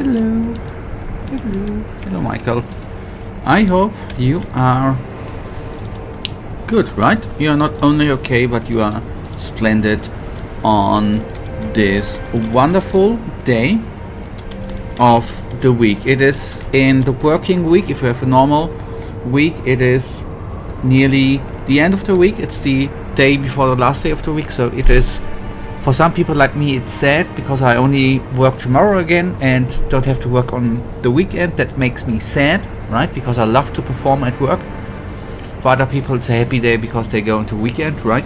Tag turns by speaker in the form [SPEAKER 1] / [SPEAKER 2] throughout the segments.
[SPEAKER 1] Hello. Hello. Hello, Michael. I hope you are good, right? You are not only okay, but you are splendid on this wonderful day of the week. It is in the working week. If you have a normal week, it is nearly the end of the week. It's the day before the last day of the week, so it is, for some people like me, it's sad because I only work tomorrow again and don't have to work on the weekend. That makes me sad, right? Because I love to perform at work. For other people, it's a happy day because they go into weekend, right?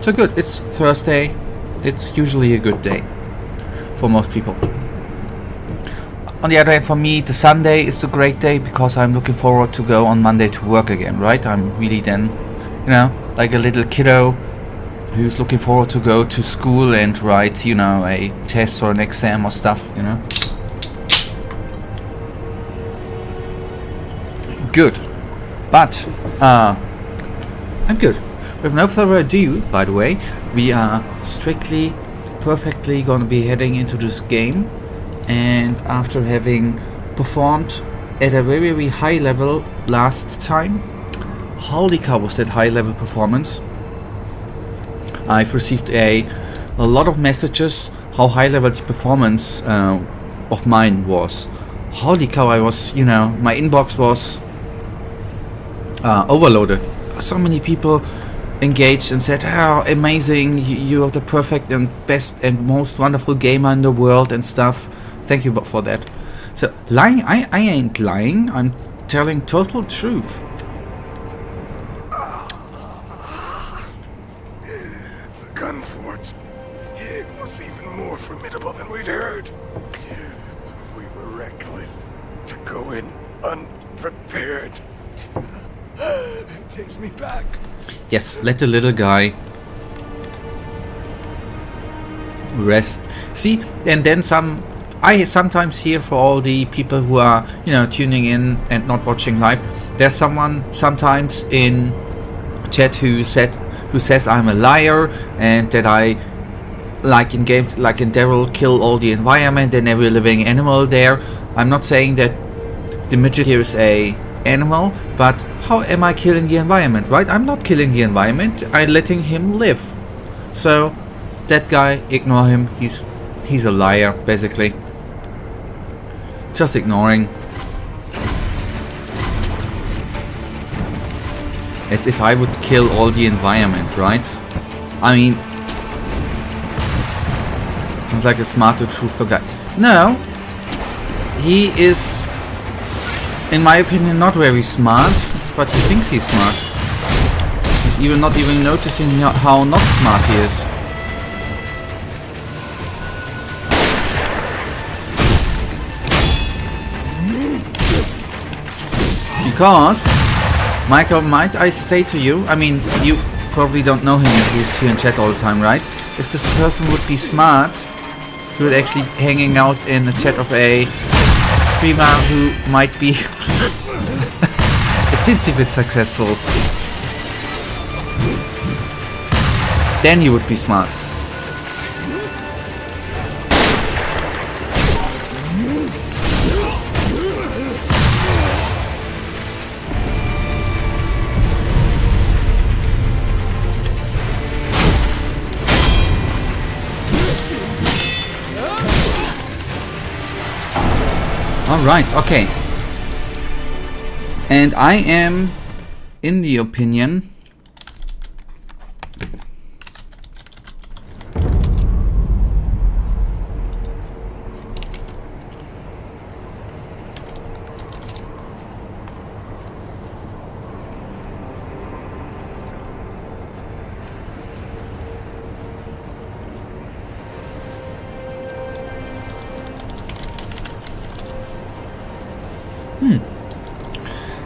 [SPEAKER 1] So good. It's Thursday. It's usually a good day for most people. On the other hand, for me, the Sunday is the great day because I'm looking forward to go on Monday to work again, right? I'm really then, like a little kiddo who's looking forward to go to school and write, a test or an exam or stuff, Good. But, I'm good. With no further ado, by the way, we are strictly, perfectly gonna be heading into this game. And after having performed at a very, very high level last time, holy cow, was that high level performance. I've received a lot of messages how high level the performance of mine was. Holy cow, I was, my inbox was overloaded. So many people engaged and said, "Oh, amazing, you are the perfect and best and most wonderful gamer in the world," and stuff. Thank you for that. So, lying, I ain't lying. I'm telling total truth.
[SPEAKER 2] The gun fort. It was even more formidable than we'd heard. We were reckless to go in unprepared. It takes me back.
[SPEAKER 1] Yes, let the little guy rest. See, and then I sometimes hear, for all the people who are, tuning in and not watching live, there's someone sometimes in chat who says I'm a liar and that I, like in games like in Daryl, kill all the environment and every living animal there. I'm not saying that the midget here is a animal, but how am I killing the environment, right? I'm not killing the environment. I'm letting him live. So that guy, ignore him. He's a liar, basically. Just ignoring. As if I would kill all the environment, right? I mean, sounds like a smarter, truthful guy. No, he is, in my opinion, not very smart, but he thinks he's smart. He's not even noticing how not smart he is. Because, Michael, might I say to you, I mean, you probably don't know him who's here in chat all the time, right? If this person would be smart, he would actually hanging out in the chat of a streamer who might be a teensy bit successful. Then he would be smart. Alright, okay. And I am in the opinion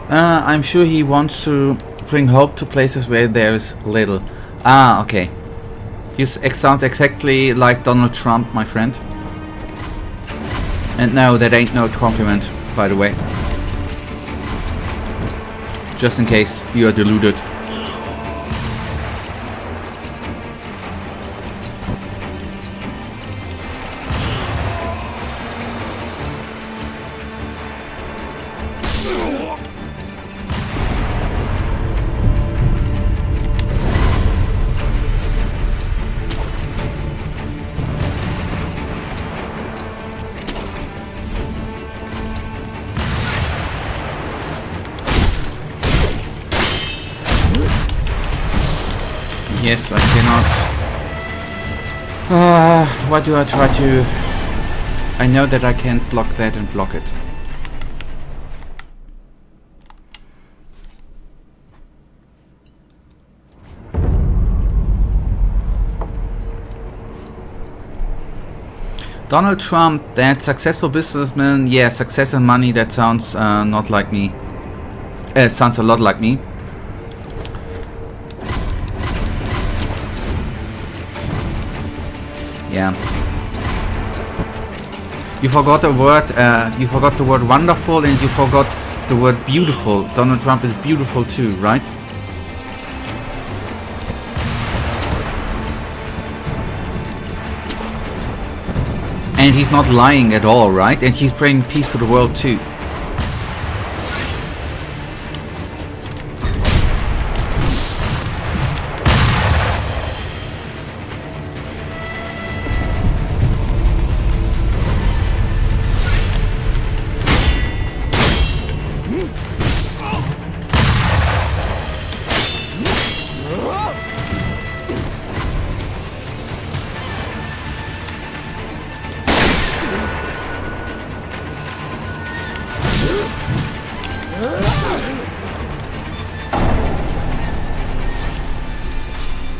[SPEAKER 1] I'm sure he wants to bring hope to places where there is little. Ah, okay. You sound exactly like Donald Trump, my friend. And no, that ain't no compliment, by the way. Just in case you are deluded. Yes, I cannot. Why do I try to... I know that I can't block that and block it. Donald Trump, that successful businessman, yeah, success and money, that sounds not like me. Sounds a lot like me. Yeah. You forgot the word, wonderful, and you forgot the word beautiful. Donald Trump is beautiful too, right? And he's not lying at all, right? And he's bringing peace to the world too.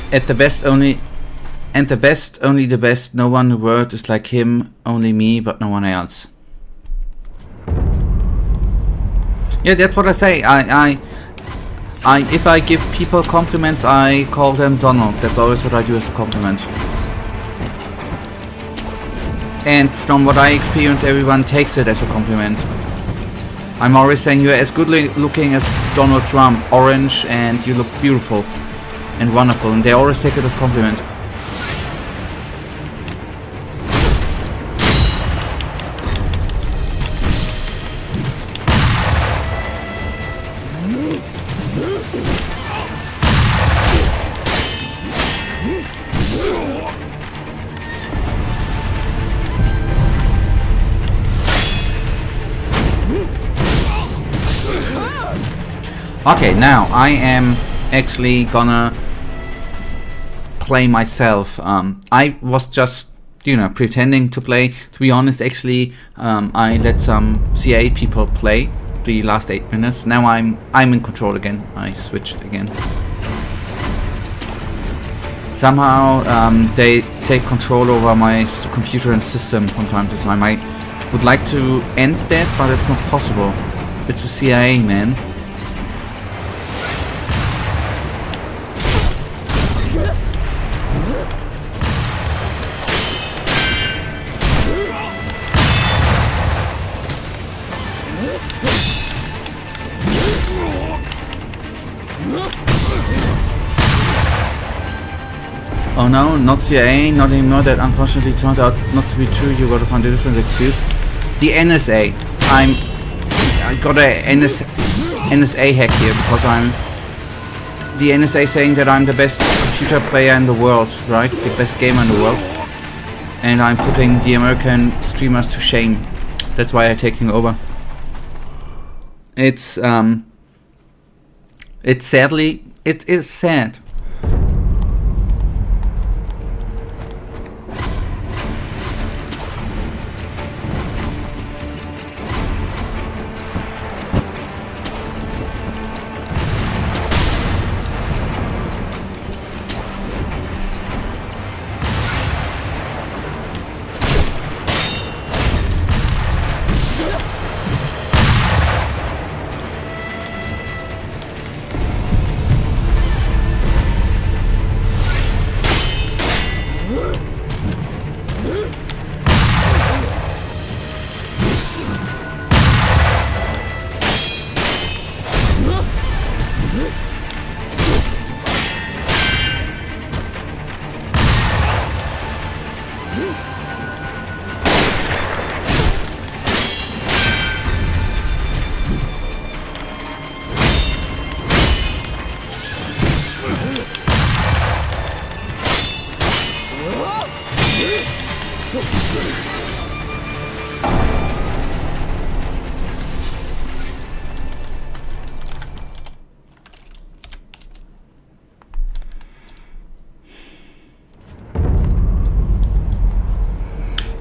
[SPEAKER 1] At the best only, and the best only the best, no one in the world is like him, only me but no one else. Yeah, that's what I say. If I give people compliments, I call them Donald. That's always what I do as a compliment. And from what I experience, everyone takes it as a compliment. I'm always saying you're as good looking as Donald Trump, orange, and you look beautiful and wonderful, and they always take it as compliment. Okay, now I am actually gonna play myself. I was just, pretending to play. To be honest, actually, I let some CA people play the last 8 minutes. Now I'm in control again. I switched again. Somehow they take control over my computer and system from time to time. I would like to end that, but it's not possible. It's a CIA, man. Oh no, not CIA, not anymore. That unfortunately turned out not to be true. You gotta find a different excuse. The NSA. I got a NSA hack here because I'm the NSA saying that I'm the best computer player in the world, right? The best gamer in the world. And I'm putting the American streamers to shame. That's why I'm taking over. It's sadly, it is sad.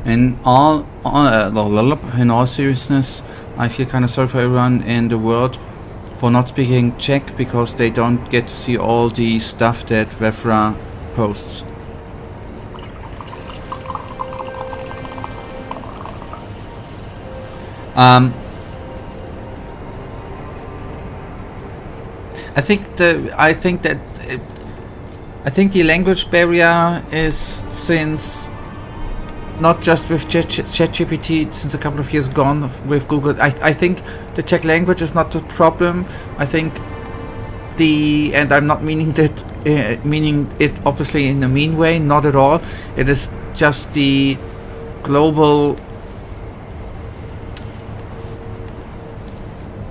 [SPEAKER 1] In all seriousness, I feel kind of sorry for everyone in the world for not speaking Czech, because they don't get to see all the stuff that Vefra posts. I think the language barrier is, since not just with ChatGPT, since a couple of years gone with Google. I think the Czech language is not the problem. I think and I'm not meaning it obviously in a mean way, not at all. It is just the global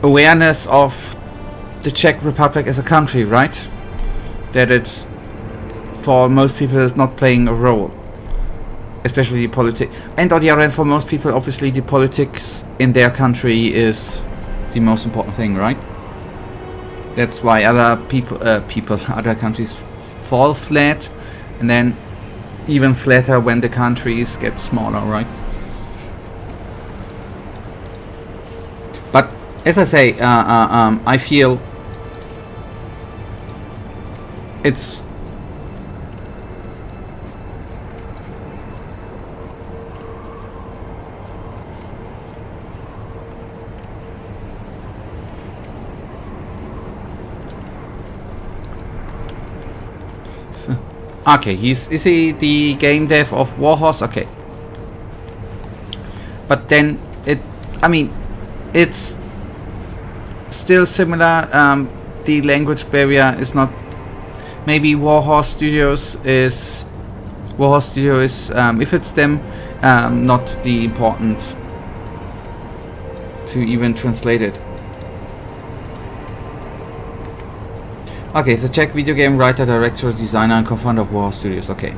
[SPEAKER 1] awareness of the Czech Republic as a country, right? That it's, for most people, it's not playing a role. Especially the politics. And on the other hand, for most people, obviously the politics in their country is the most important thing, right? That's why other other countries fall flat, and then even flatter when the countries get smaller, right? But as I say, I feel it's okay. Is he the game dev of Warhorse? Okay, but then it's still similar. The language barrier is not. Maybe Warhorse Studio is, if it's them, not the important to even translate it. Okay, so Czech video game writer, director, designer, and co-founder of Warhorse Studios. Okay.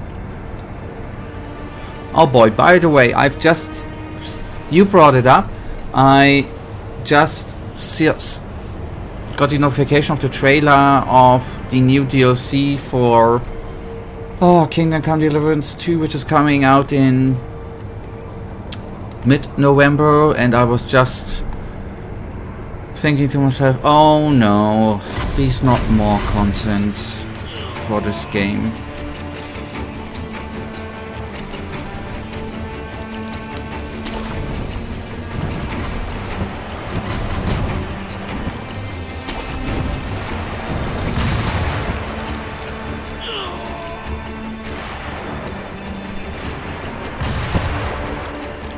[SPEAKER 1] Oh boy, by the way, you brought it up. I just got the notification of the trailer of the new DLC for Kingdom Come Deliverance 2, which is coming out in mid-November, and I was just thinking to myself, oh no, please not more content for this game.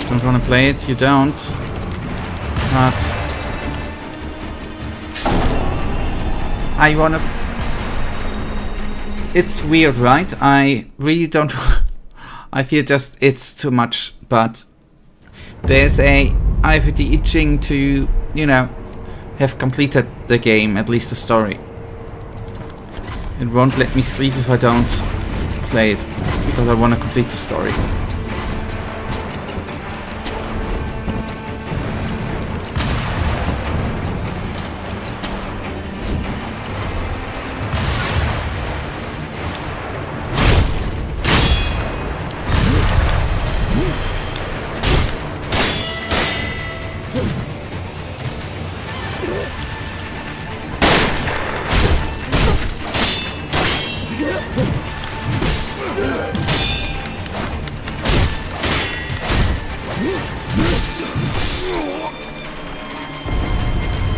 [SPEAKER 1] Don't wanna play it, you don't. But I wanna. It's weird, right? I really don't. I feel just it's too much, but I have the itching to, have completed the game, at least the story. It won't let me sleep if I don't play it, because I want to complete the story.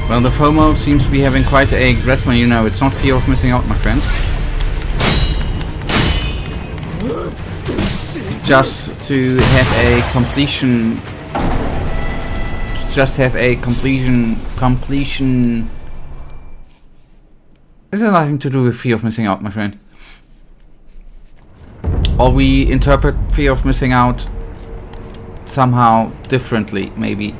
[SPEAKER 1] Well, the FOMO seems to be having quite a grasp on, it's not fear of missing out, my friend. Just to have a completion. Just have a completion. This has nothing to do with fear of missing out, my friend. Or we interpret fear of missing out somehow differently, maybe.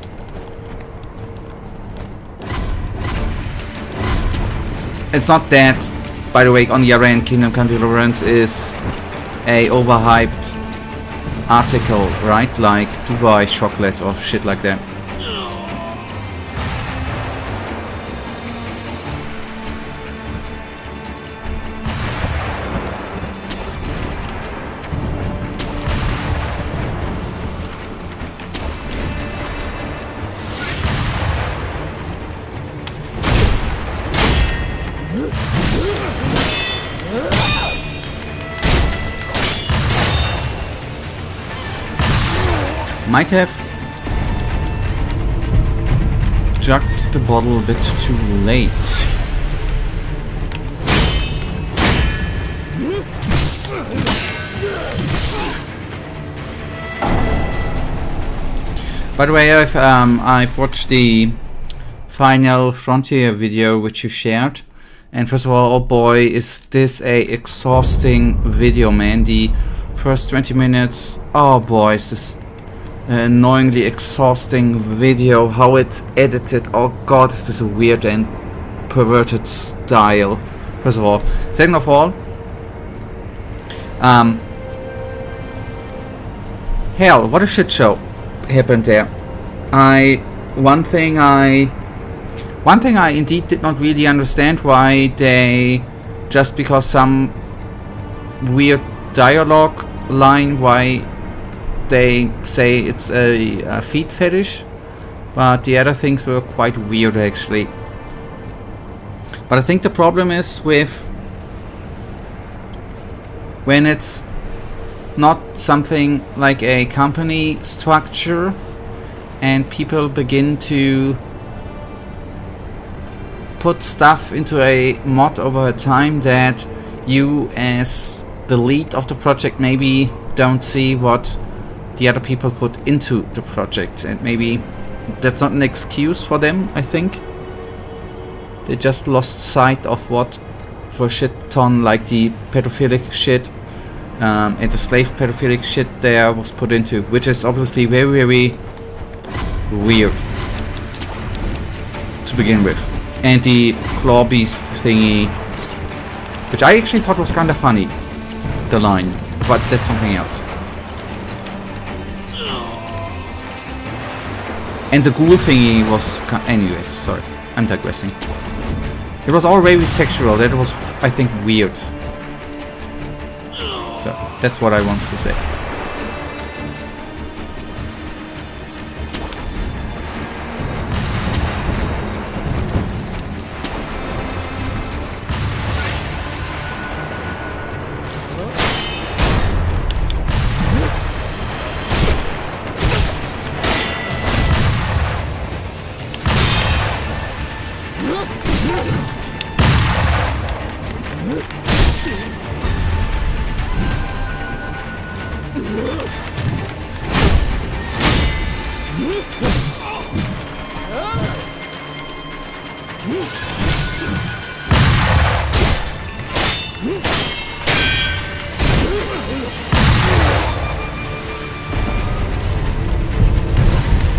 [SPEAKER 1] It's not that, by the way, on the other hand, Kingdom Come Deliverance is a overhyped article, right? Like Dubai chocolate or shit like that. Might have jugged the bottle a bit too late. By the way, I've watched the final Frontier video which you shared, and first of all, oh boy, is this a exhausting video, man. The first 20 minutes, oh boy, is this annoyingly exhausting video. How it's edited, oh god, is this a weird and perverted style. First of all. Second of all, hell, what a shit show happened there. One thing I indeed did not really understand, why they, just because some weird dialogue line, why they say it's a feet fetish, but the other things were quite weird actually. But I think the problem is with when it's not something like a company structure and people begin to put stuff into a mod over a time that you as the lead of the project maybe don't see what the other people put into the project, and maybe that's not an excuse for them. I think they just lost sight of what for shit ton like the pedophilic shit and the slave pedophilic shit there was put into, which is obviously very, very weird to begin with. And the claw beast thingy, which I actually thought was kind of funny, the line, but that's something else. And the ghoul thingy was anyways, sorry, I'm digressing. It was all very sexual. That was, I think, weird. So that's what I wanted to say.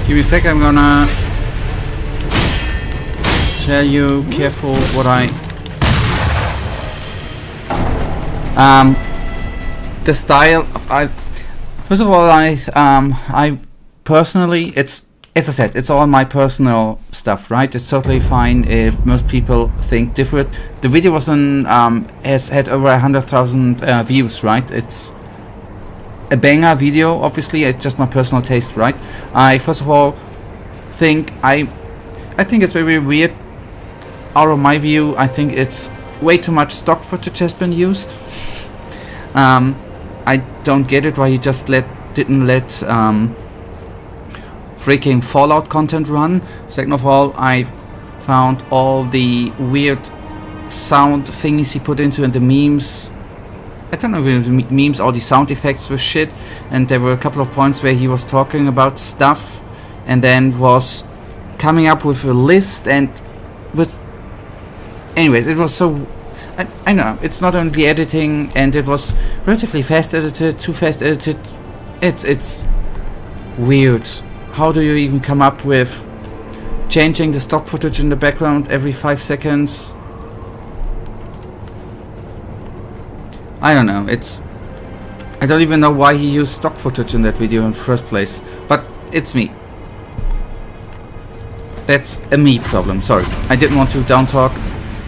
[SPEAKER 1] Give me a sec, I'm gonna tell you careful what the style of first of all, I personally, it's, as I said, it's all my personal stuff, right? It's totally fine if most people think different. The video was has had over 100,000 views, right? It's a banger video, obviously. It's just my personal taste, right? I first of all think I think it's very weird. Out of my view, I think it's way too much stock footage has been used. I don't get it why he just didn't let freaking Fallout content run. Second of all, I found all the weird sound thingies he put into and the memes. I don't know if it was memes or the sound effects were shit. And there were a couple of points where he was talking about stuff and then was coming up with a list and with. Anyways, it was so. I know it's not only editing, and it was relatively fast edited, too fast edited. It's weird. How do you even come up with changing the stock footage in the background every 5 seconds? I don't know. I don't even know why he used stock footage in that video in the first place. But it's me. That's a me problem. Sorry, I didn't want to down talk.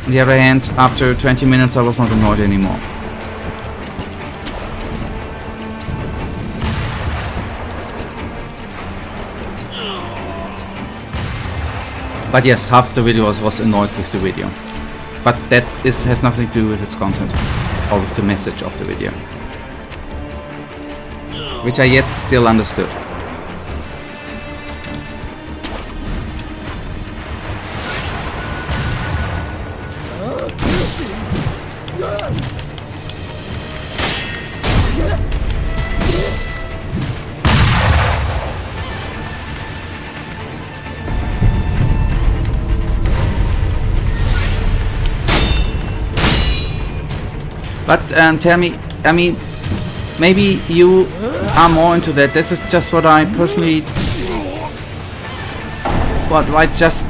[SPEAKER 1] On the other hand, after 20 minutes I was not annoyed anymore. But yes, half the video was annoyed with the video. But that has nothing to do with its content or with the message of the video, which I yet still understood. But tell me, I mean, maybe you are more into that. This is just what I personally, what I just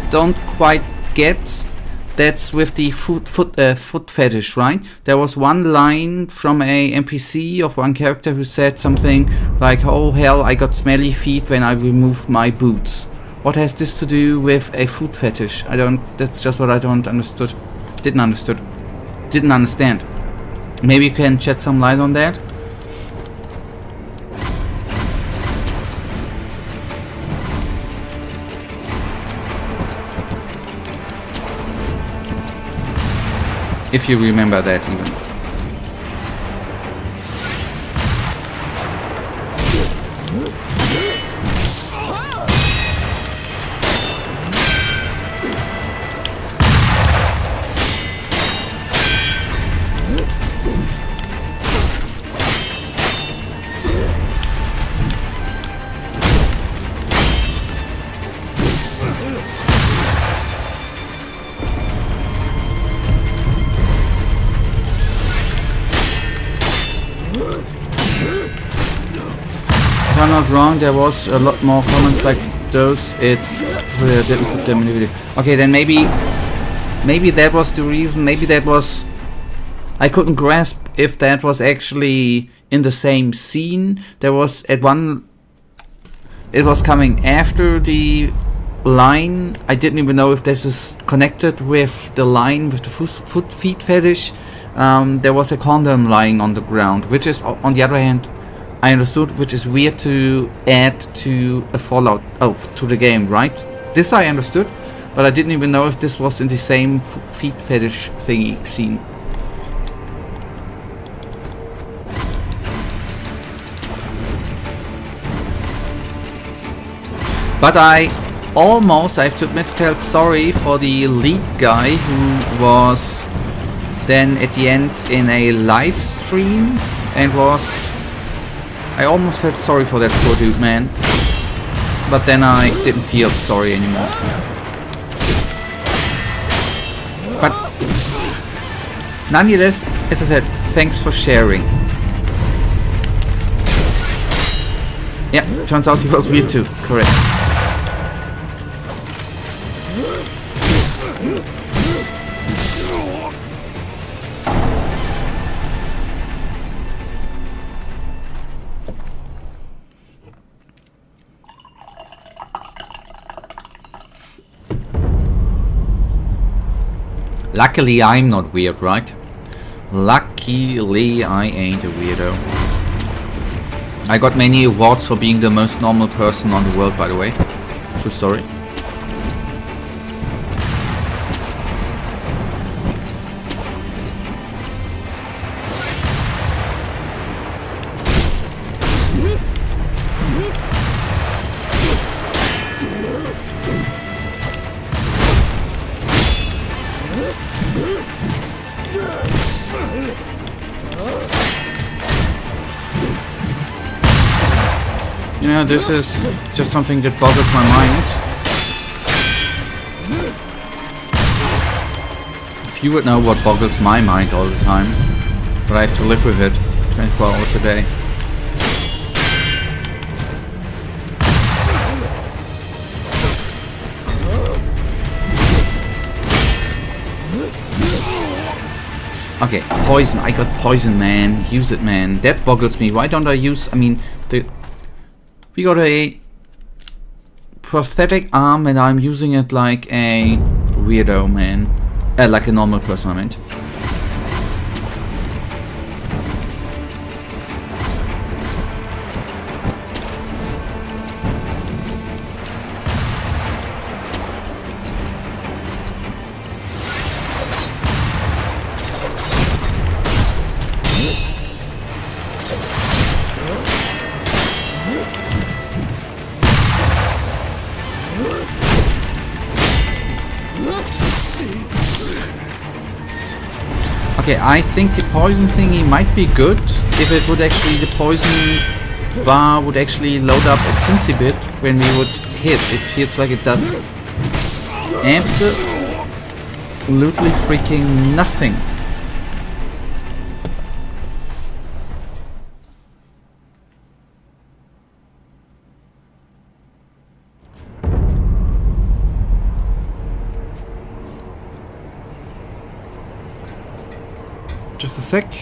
[SPEAKER 1] don't quite get. That's with the foot fetish, right? There was one line from a NPC of one character who said something like, "Oh hell, I got smelly feet when I removed my boots." What has this to do with a foot fetish? I don't. That's just what I don't understood. Didn't understand. Maybe you can shed some light on that. If you remember that even. If I'm not wrong, there was a lot more comments like those. It's sorry, I didn't put them in the video. Okay, then maybe that was the reason. Maybe that was, I couldn't grasp if that was actually in the same scene. There was at one, it was coming after the line. I didn't even know if this is connected with the line with the feet fetish. There was a condom lying on the ground, which is, on the other hand, I understood, which is weird to add to a Fallout, to the game, right? This I understood, but I didn't even know if this was in the same feet fetish thingy scene. But I almost, I have to admit, felt sorry for the lead guy who was then at the end in a live stream and was, I almost felt sorry for that poor dude, man. But then I didn't feel sorry anymore. But nonetheless, as I said, thanks for sharing. Yeah, turns out he was weird too, correct. Luckily I'm not weird, right? Luckily I ain't a weirdo. I got many awards for being the most normal person on the world, by the way. True story. You know, this is just something that boggles my mind. If you would know what boggles my mind all the time, but I have to live with it 24 hours a day. Okay, poison. I got poison, man. Use it, man. That boggles me. Why don't I use... I mean, we got a prosthetic arm and I'm using it like a weirdo, man. Like a normal person, I meant. Okay, I think the poison thingy might be good if it would actually, the poison bar would actually load up a teensy bit when we would hit. It feels like it does absolutely freaking nothing. Just a sec.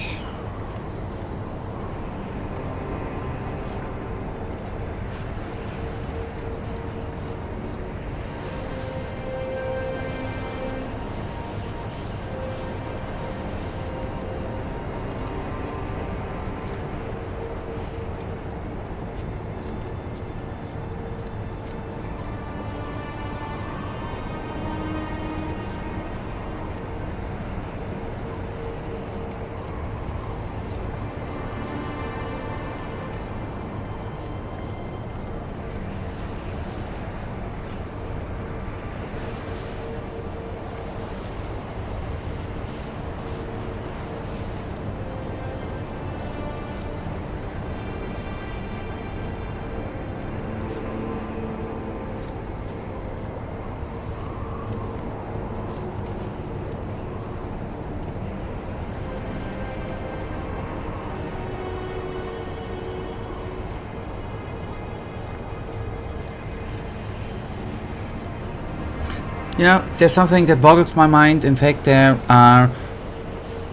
[SPEAKER 1] You know, there's something that boggles my mind. In fact, there are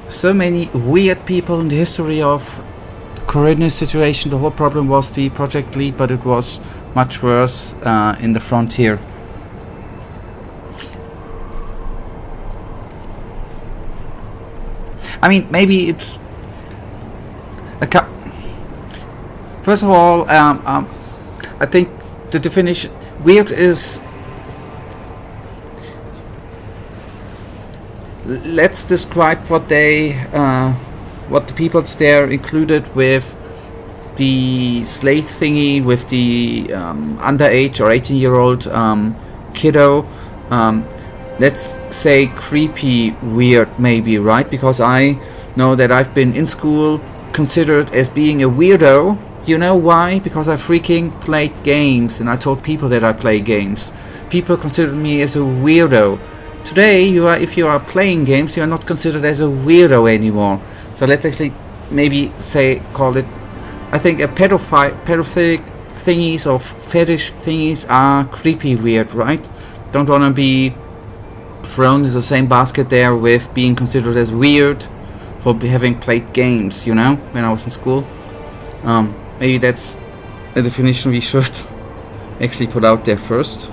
[SPEAKER 1] so many weird people in the history of the Korean situation. The whole problem was the project lead, but it was much worse in the frontier. I mean, maybe it's first of all, I think the definition weird is, let's describe what they, what the peoples there included with the slave thingy, with the underage or 18-year-old kiddo. Let's say creepy, weird, maybe, right? Because I know that I've been in school considered as being a weirdo. You know why? Because I freaking played games, and I told people that I play games. People considered me as a weirdo. Today, if you are playing games, you are not considered as a weirdo anymore. So let's actually maybe call it, I think a pedophilic thingies or fetish thingies are creepy weird, right? Don't want to be thrown into the same basket there with being considered as weird for having played games, you know, when I was in school. Maybe that's a definition we should actually put out there first.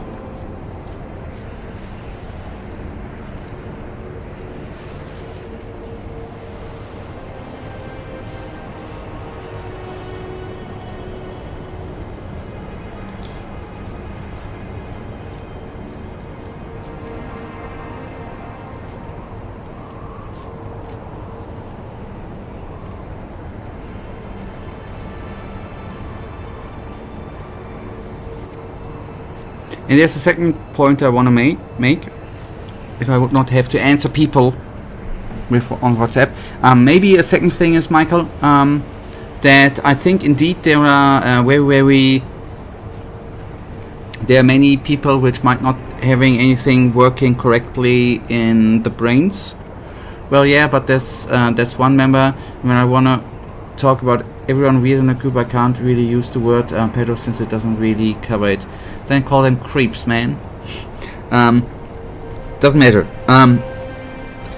[SPEAKER 1] And there's a second point I want to make. If I would not have to answer people on WhatsApp. Maybe a second thing is, Michael, that I think indeed there are there are many people which might not having anything working correctly in the brains. Well, yeah, but that's one member. When I want to talk about everyone weird in the group, I can't really use the word pedo since it doesn't really cover it. Then call them creeps, man. Doesn't matter.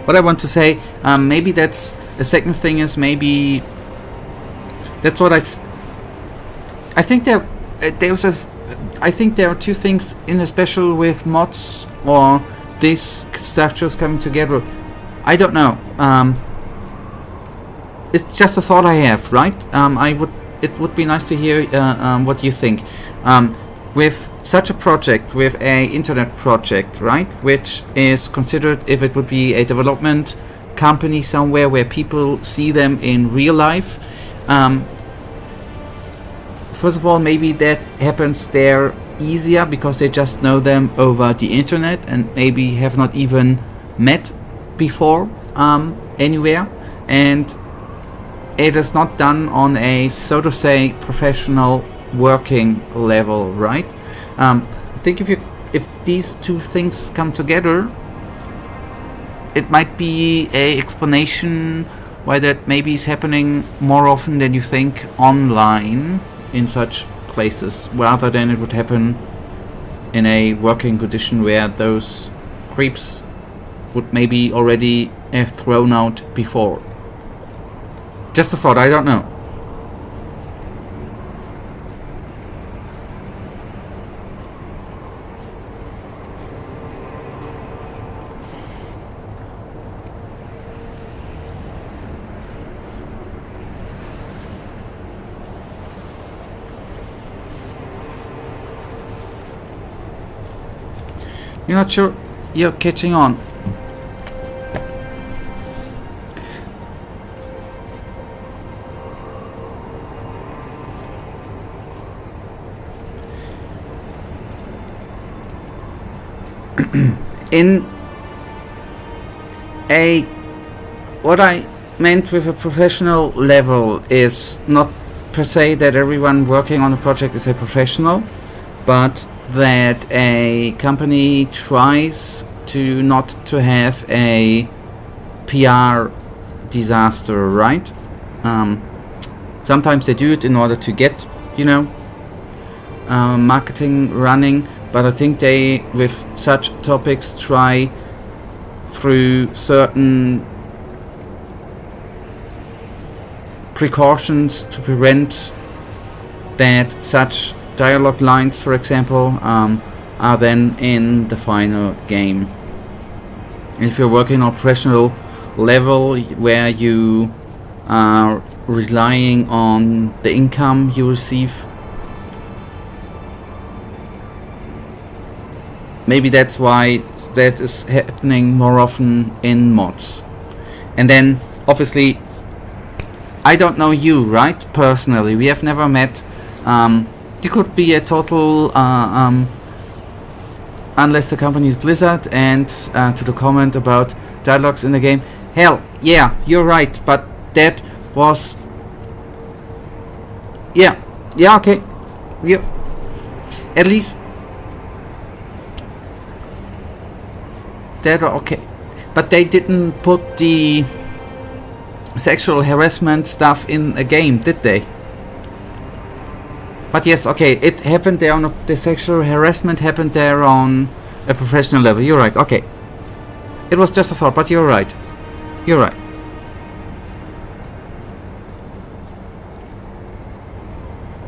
[SPEAKER 1] What I want to say, maybe that's the second thing is maybe that's what I think I think there are two things in special with mods or these structures coming together. I don't know. It's just a thought I have, right? It would be nice to hear what you think. With such a project, with a internet project, right, which is considered, if it would be a development company somewhere where people see them in real life, first of all, maybe that happens there easier because they just know them over the internet and maybe have not even met before. anywhere, and it is not done on a, so to say, professional working level, right? I think if these two things come together, it might be a explanation why that maybe is happening more often than you think online in such places, rather than it would happen in a working condition where those creeps would maybe already have thrown out before. Just a thought, I don't know. You're not sure you're catching on. In a, what I meant with a professional level is not per se that everyone working on a project is a professional, but that a company tries to not to have a PR disaster, right? Sometimes they do it in order to get, marketing running, but I think they, with such topics, try through certain precautions to prevent that such dialogue lines, for example, are then in the final game. If you're working on a professional level where you are relying on the income you receive, maybe that's why that is happening more often in mods. And then, obviously, I don't know you, right? Personally, we have never met. You could be a total, unless the company is Blizzard, and to the comment about dialogues in the game. Hell, yeah, you're right, but that was... Yeah, okay. Yeah. At least... That okay. But they didn't put the sexual harassment stuff in a game, did they? But yes, okay, it happened there on the sexual harassment happened there on a professional level. You're right. Okay, it was just a thought, but you're right. You're right.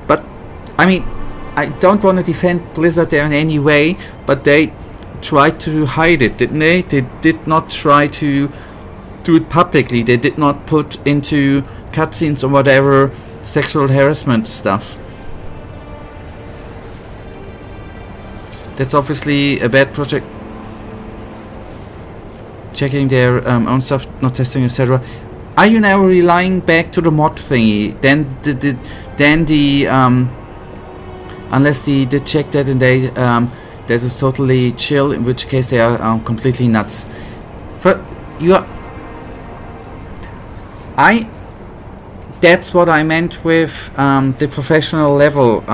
[SPEAKER 1] But I mean, I don't want to defend Blizzard there in any way, but they tried to hide it, didn't they? They did not try to do it publicly. They did not put into cutscenes or whatever sexual harassment stuff. That's obviously a bad project. Checking their own stuff, not testing, etc. Are you now relying back to the mod thingy? Then the unless they did check that and they that is totally chill, in which case they are completely nuts. But you are. That's what I meant with the professional level.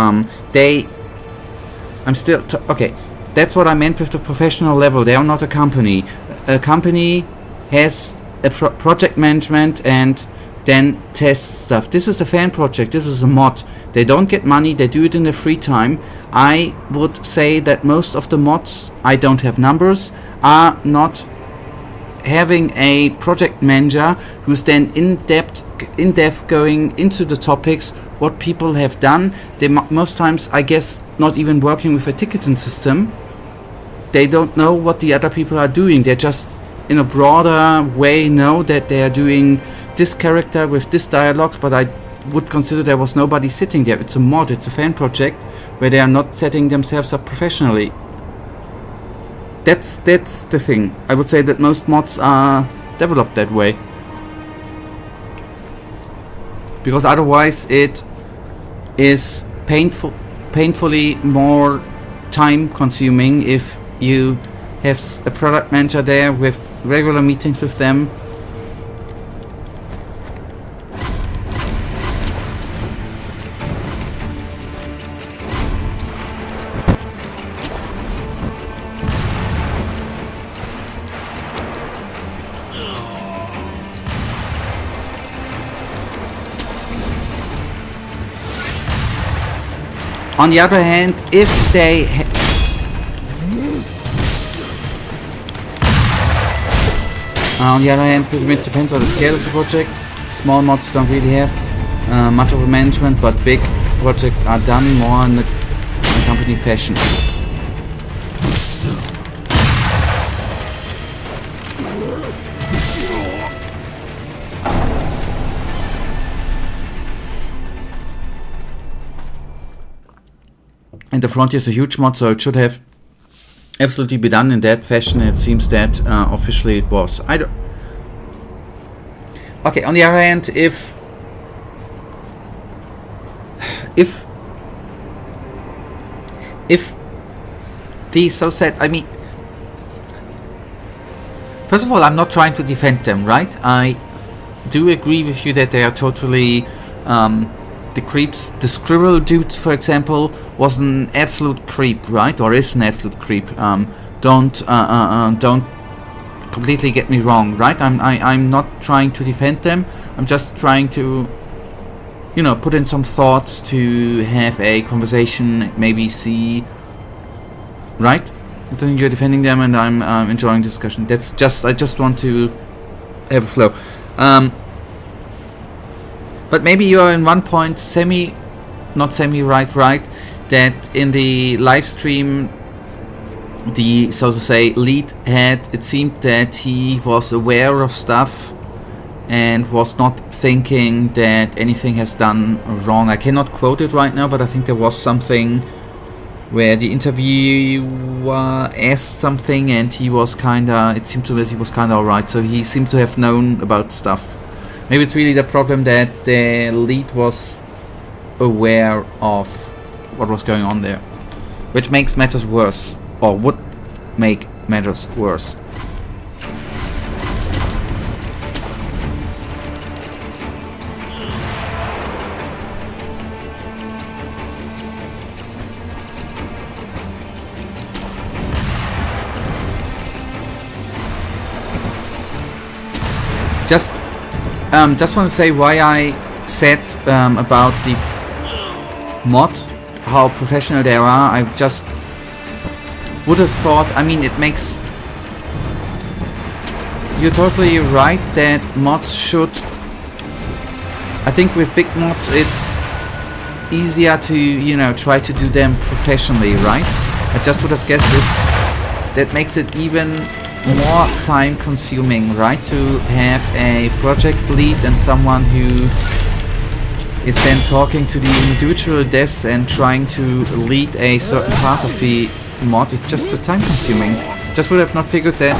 [SPEAKER 1] Okay, that's what I meant with the professional level. They are not a company. A company has a project management and then tests stuff. This is a fan project. This is a mod. They don't get money. They do it in their free time. I would say that most of the mods, I don't have numbers, are not having a project manager who's then in depth going into the topics, what people have done. They most times, I guess, not even working with a ticketing system. They don't know what the other people are doing. They're just in a broader way know that they are doing this character with this dialogues, but I would consider there was nobody sitting there. It's a mod, it's a fan project where they are not setting themselves up professionally. That's the thing. I would say that most mods are developed that way, because otherwise it is painfully more time consuming if you have a product manager there with regular meetings with them, On the other hand, if they on the other hand, it depends on the scale of the project. Small mods don't really have much of a management, but big projects are done more in the company fashion. And the Frontier is a huge mod, so it should have absolutely be done in that fashion. It seems that officially it was. I don't. Okay. On the other hand, if the so said, I mean, first of all, I'm not trying to defend them, right? I do agree with you that they are totally the creeps. The squirrel dude, for example, was an absolute creep, right? Or is an absolute creep. Don't completely get me wrong, right? I'm not trying to defend them. I'm just trying to, you know, put in some thoughts to have a conversation, maybe see, right? I think you're defending them, and I'm enjoying discussion. That's just, I just want to have a flow. But maybe you're in one point not semi right, that in the live stream, the, so to say, lead had, it seemed that he was aware of stuff and was not thinking that anything has done wrong. I cannot quote it right now, but I think there was something where the interviewer asked something and he was kinda, it seemed to me that he was kinda alright, so he seemed to have known about stuff. Maybe it's really the problem that the lead was aware of what was going on there, which makes matters worse, or would make matters worse. Just want to say why I said about the mod, how professional they are. I just would have thought, I mean, it makes, you're totally right that mods should, I think with big mods it's easier to, you know, try to do them professionally, right? I just would have guessed that makes it even more time consuming, right? To have a project lead and someone who is then talking to the individual devs and trying to lead a certain part of the mod is just so time consuming. Just would have not figured that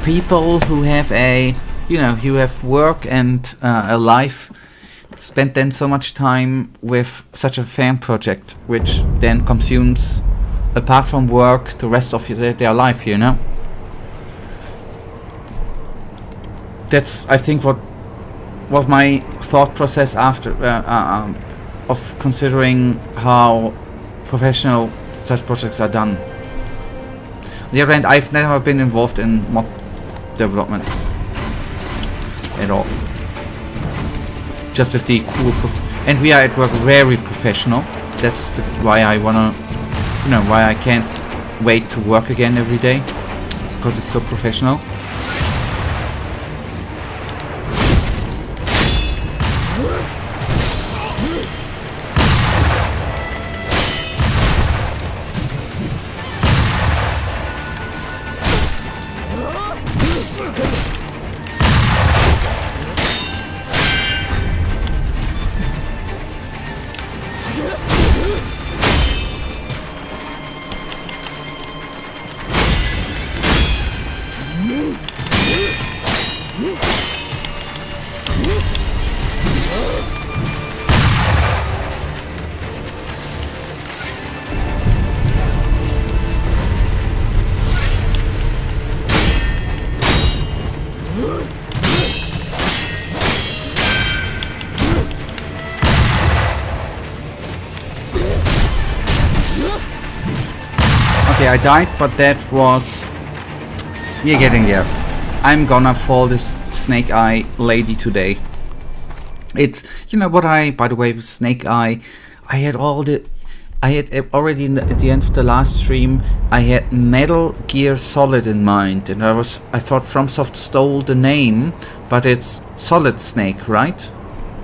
[SPEAKER 1] people who have a, you know, who have work and a life spend then so much time with such a fan project, which then consumes, apart from work, the rest of their life, you know. That's, I think, what was my thought process after of considering how professional such projects are done. On the other hand, I've never been involved in mod development at all. Just with the cool and we are at work very professional. That's why I wanna, you know, why I can't wait to work again every day, because it's so professional. Okay, I died, but that was... We're getting there. I'm gonna fall this Snake Eye lady today. It's, you know what, by the way, with Snake Eye, I had already at the end of the last stream, I had Metal Gear Solid in mind, and I thought FromSoft stole the name, but it's Solid Snake, right?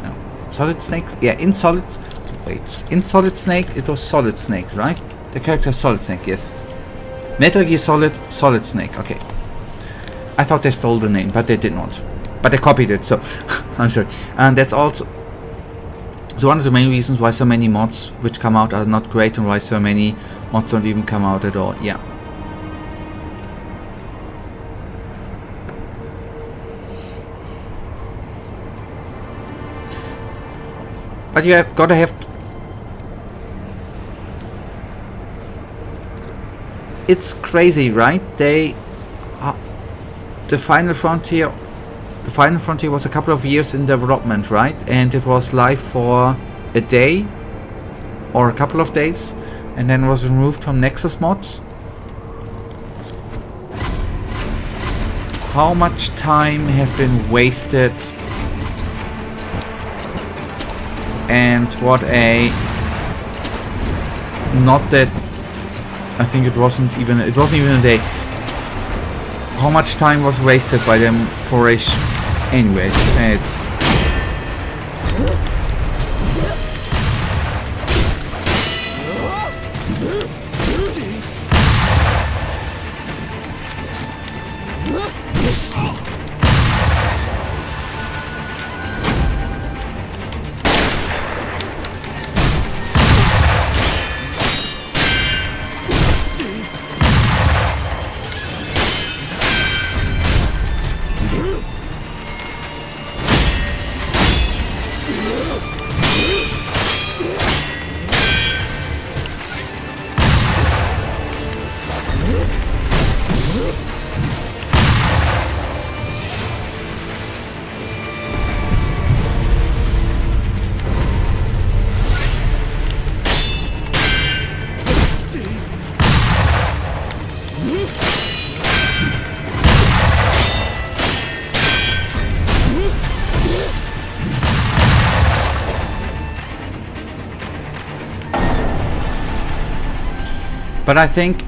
[SPEAKER 1] No. Solid Snake? Yeah, in Solid Snake, it was Solid Snake, right? The character is Solid Snake, yes. Metal Gear Solid, Solid Snake, okay. I thought they stole the name, but they did not. But they copied it, so I'm sorry. And that's also one of the main reasons why so many mods which come out are not great, and why so many mods don't even come out at all. Yeah. But you have gotta have. It's crazy, right? The Final Frontier. The Final Frontier was a couple of years in development, right? And it was live for a day or a couple of days, and then was removed from Nexus mods. How much time has been wasted, and what a not that I think it wasn't even a day. How much time was wasted by them for a anyways, it's But I think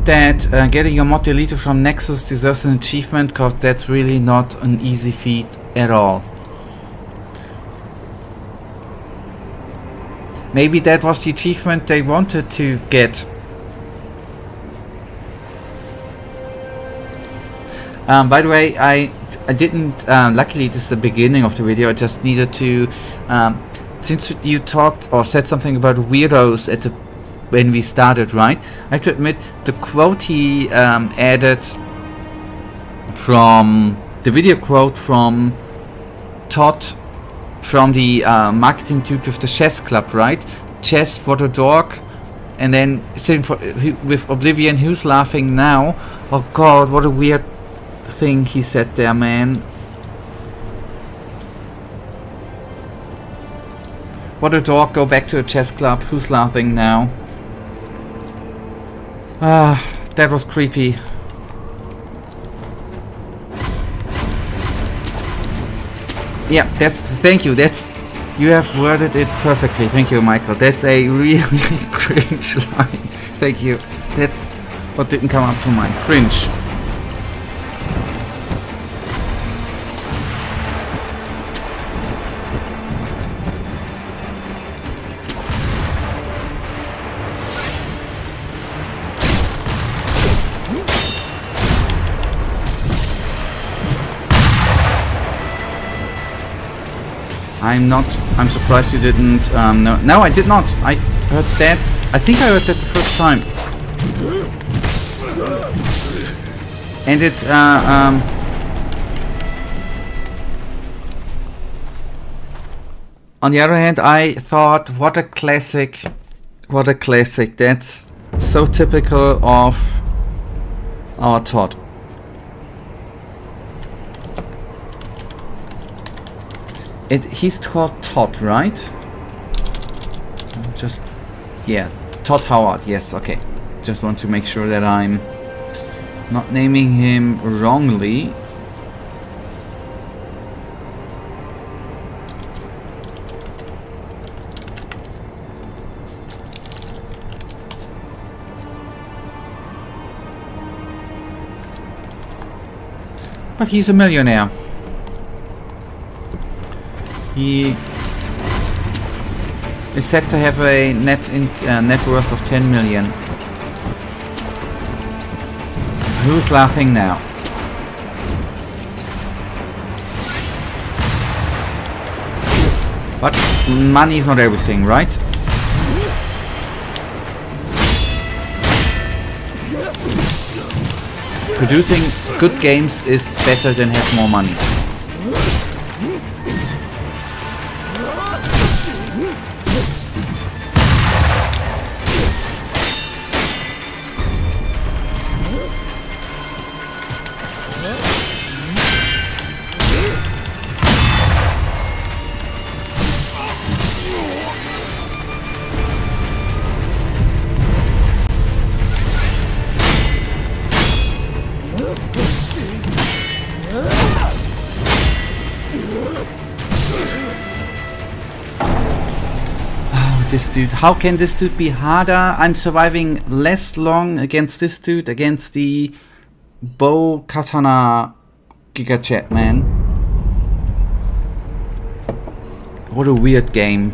[SPEAKER 1] that getting your mod deleted from Nexus deserves an achievement, because that's really not an easy feat at all. Maybe that was the achievement they wanted to get. By the way, I didn't, luckily this is the beginning of the video, I just needed to, since you talked or said something about weirdos when we started, right? I have to admit, the quote he added from, the video quote from Todd, from the marketing dude with the chess club, right? Chess for the dog, and then sitting with Oblivion, who's laughing now? Oh god, what a weird thing he said there, man. What a dog, go back to a chess club, who's laughing now? That was creepy. Yeah, thank you, you have worded it perfectly, thank you, Michael. That's a really cringe line. Thank you, that's what didn't come up to mind. Cringe. I'm surprised you didn't, no, I did not. I heard that, I think I heard that the first time. And it, on the other hand, I thought, what a classic, that's so typical of our Todd. He's called Todd, right? Yeah, Todd Howard, yes, okay. Just want to make sure that I'm not naming him wrongly. But he's a millionaire. He is said to have a net worth of 10 million. Who's laughing now? But money is not everything, right? Producing good games is better than have more money. This dude. How can this dude be harder? I'm surviving less long against this dude, against the bow katana Giga Chat, man. What a weird game.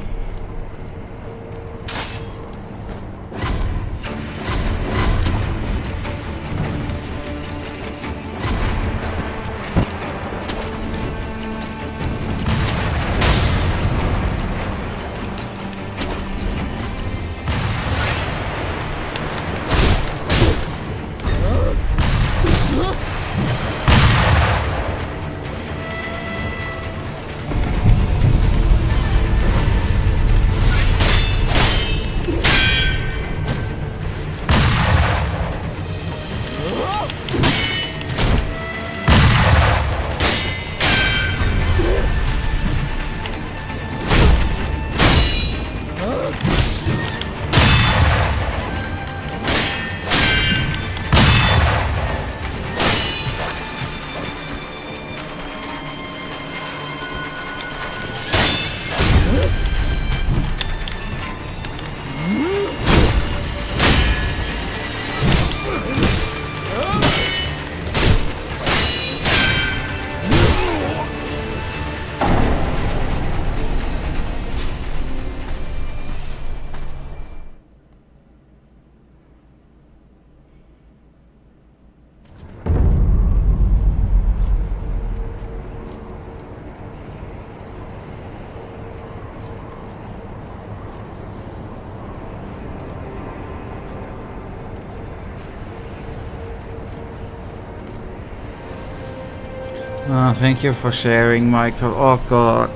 [SPEAKER 1] Oh, thank you for sharing, Michael. Oh god.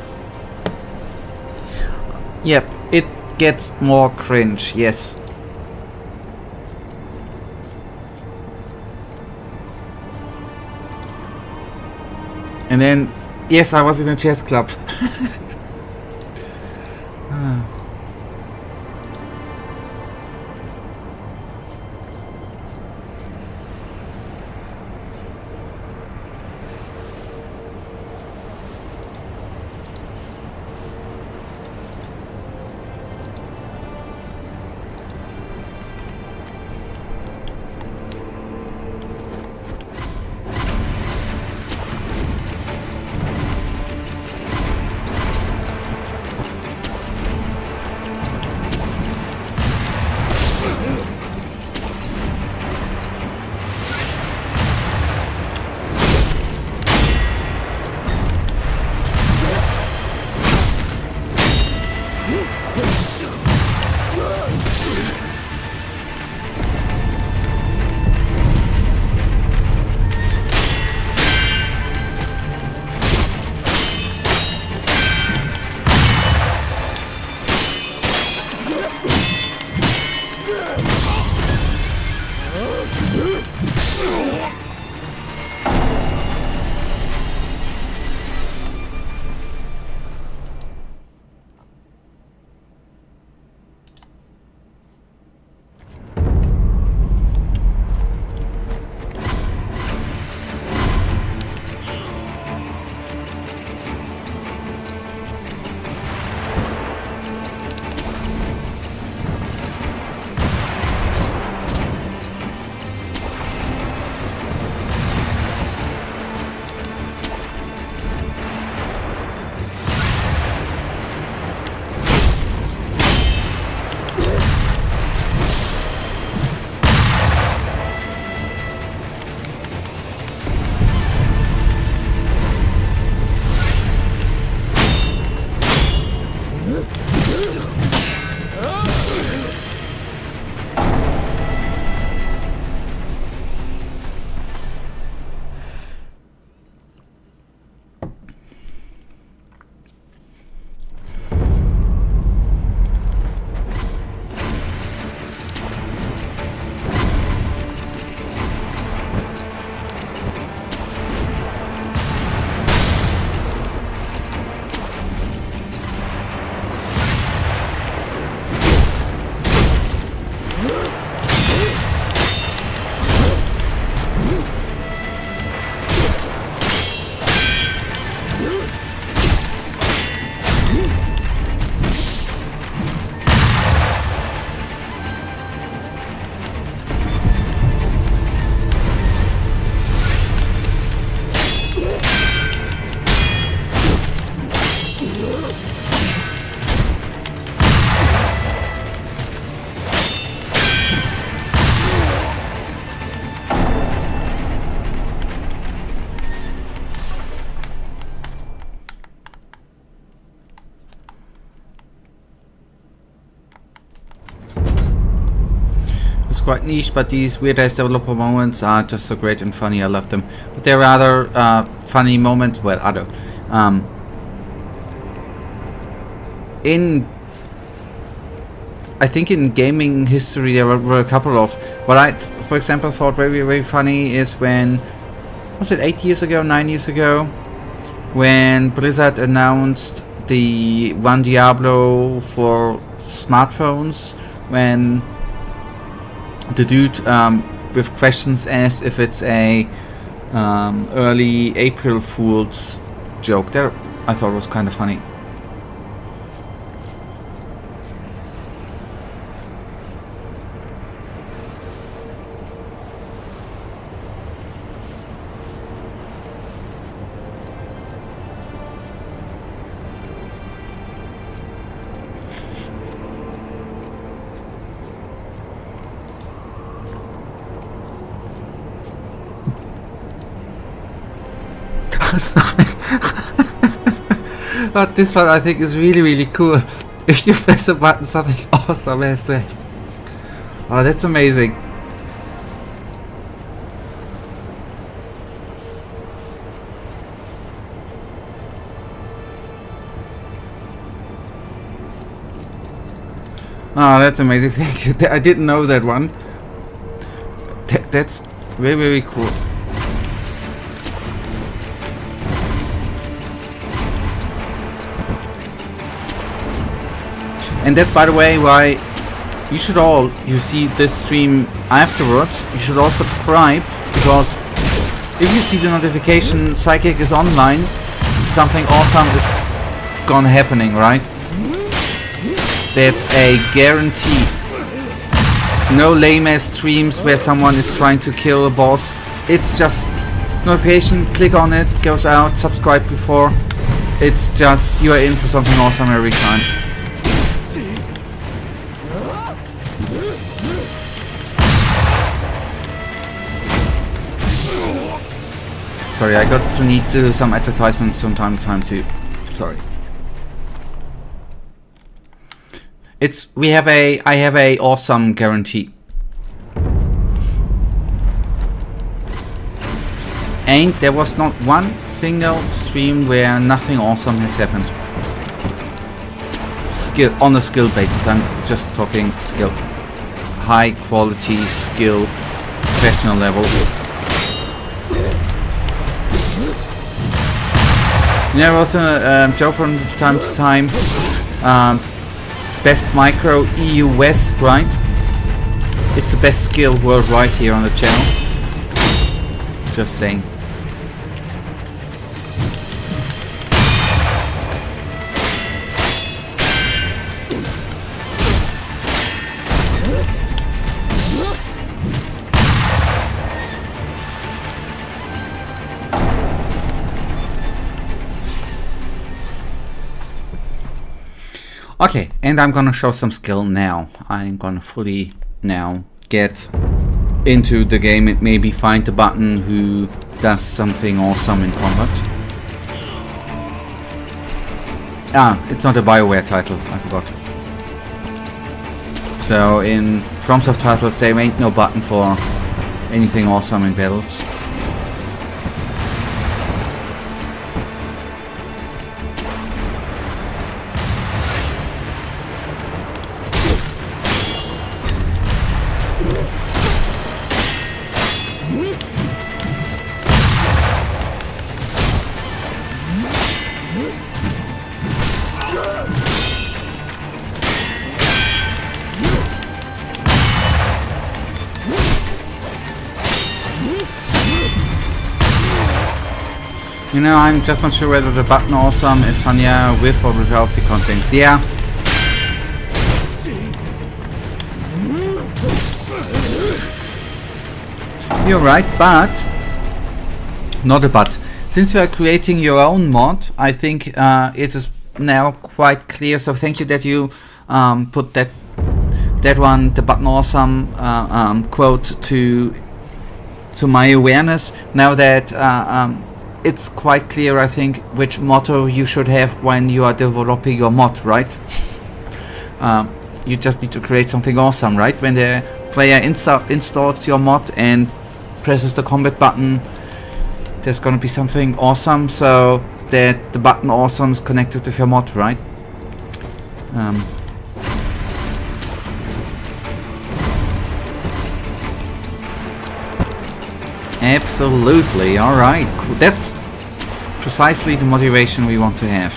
[SPEAKER 1] Yep, it gets more cringe, yes. And then, yes, I was in a chess club. quite niche, but these weird ass developer moments are just so great and funny. I love them. But there are other funny moments. Well, other I think in gaming history there were a couple of. What I, for example, thought very funny is when, was it 8 years ago, 9 years ago, when Blizzard announced the One Diablo for smartphones, when the dude with questions asked if it's a early April Fool's joke. There, I thought was kind of funny. Sorry. But this one I think is really cool. If you press a button, something awesome has to happen. Oh, that's amazing. Oh, that's amazing. Thank you. I didn't know that one. That's very cool. And that's, by the way, why you should all, you see this stream afterwards, you should all subscribe, because if you see the notification Psychic is online, something awesome is gonna happening, right? That's a guarantee. No lame ass streams where someone is trying to kill a boss. It's just notification, click on it, goes out, subscribe before. It's just, you are in for something awesome every time. Sorry, I got to need to do some advertisements from time to time too. Sorry. I have a awesome guarantee. And there was not one single stream where nothing awesome has happened. Skill, on a skill basis, I'm just talking skill. High quality skill, professional level. There was a joke from time to time. Best micro EU West, right? It's the best skill worldwide here on the channel. Just saying. Okay, and I'm gonna show some skill now. I'm gonna fully now get into the game and maybe find the button who does something awesome in combat. Ah, it's not a BioWare title, I forgot. So in FromSoftware titles there ain't no button for anything awesome in battles. You know, I'm just not sure whether the button awesome is Hanya with or without the contents. Yeah. You're right, but not a but. Since you are creating your own mod, I think it is now quite clear. So thank you that you put that one, the button awesome quote to my awareness. Now that it's quite clear, I think, which motto you should have when you are developing your mod, right? You just need to create something awesome, right? When player installs your mod and presses the combat button, there's gonna be something awesome, so that the button awesome is connected with your mod, right? Absolutely, alright, cool. That's precisely the motivation we want to have.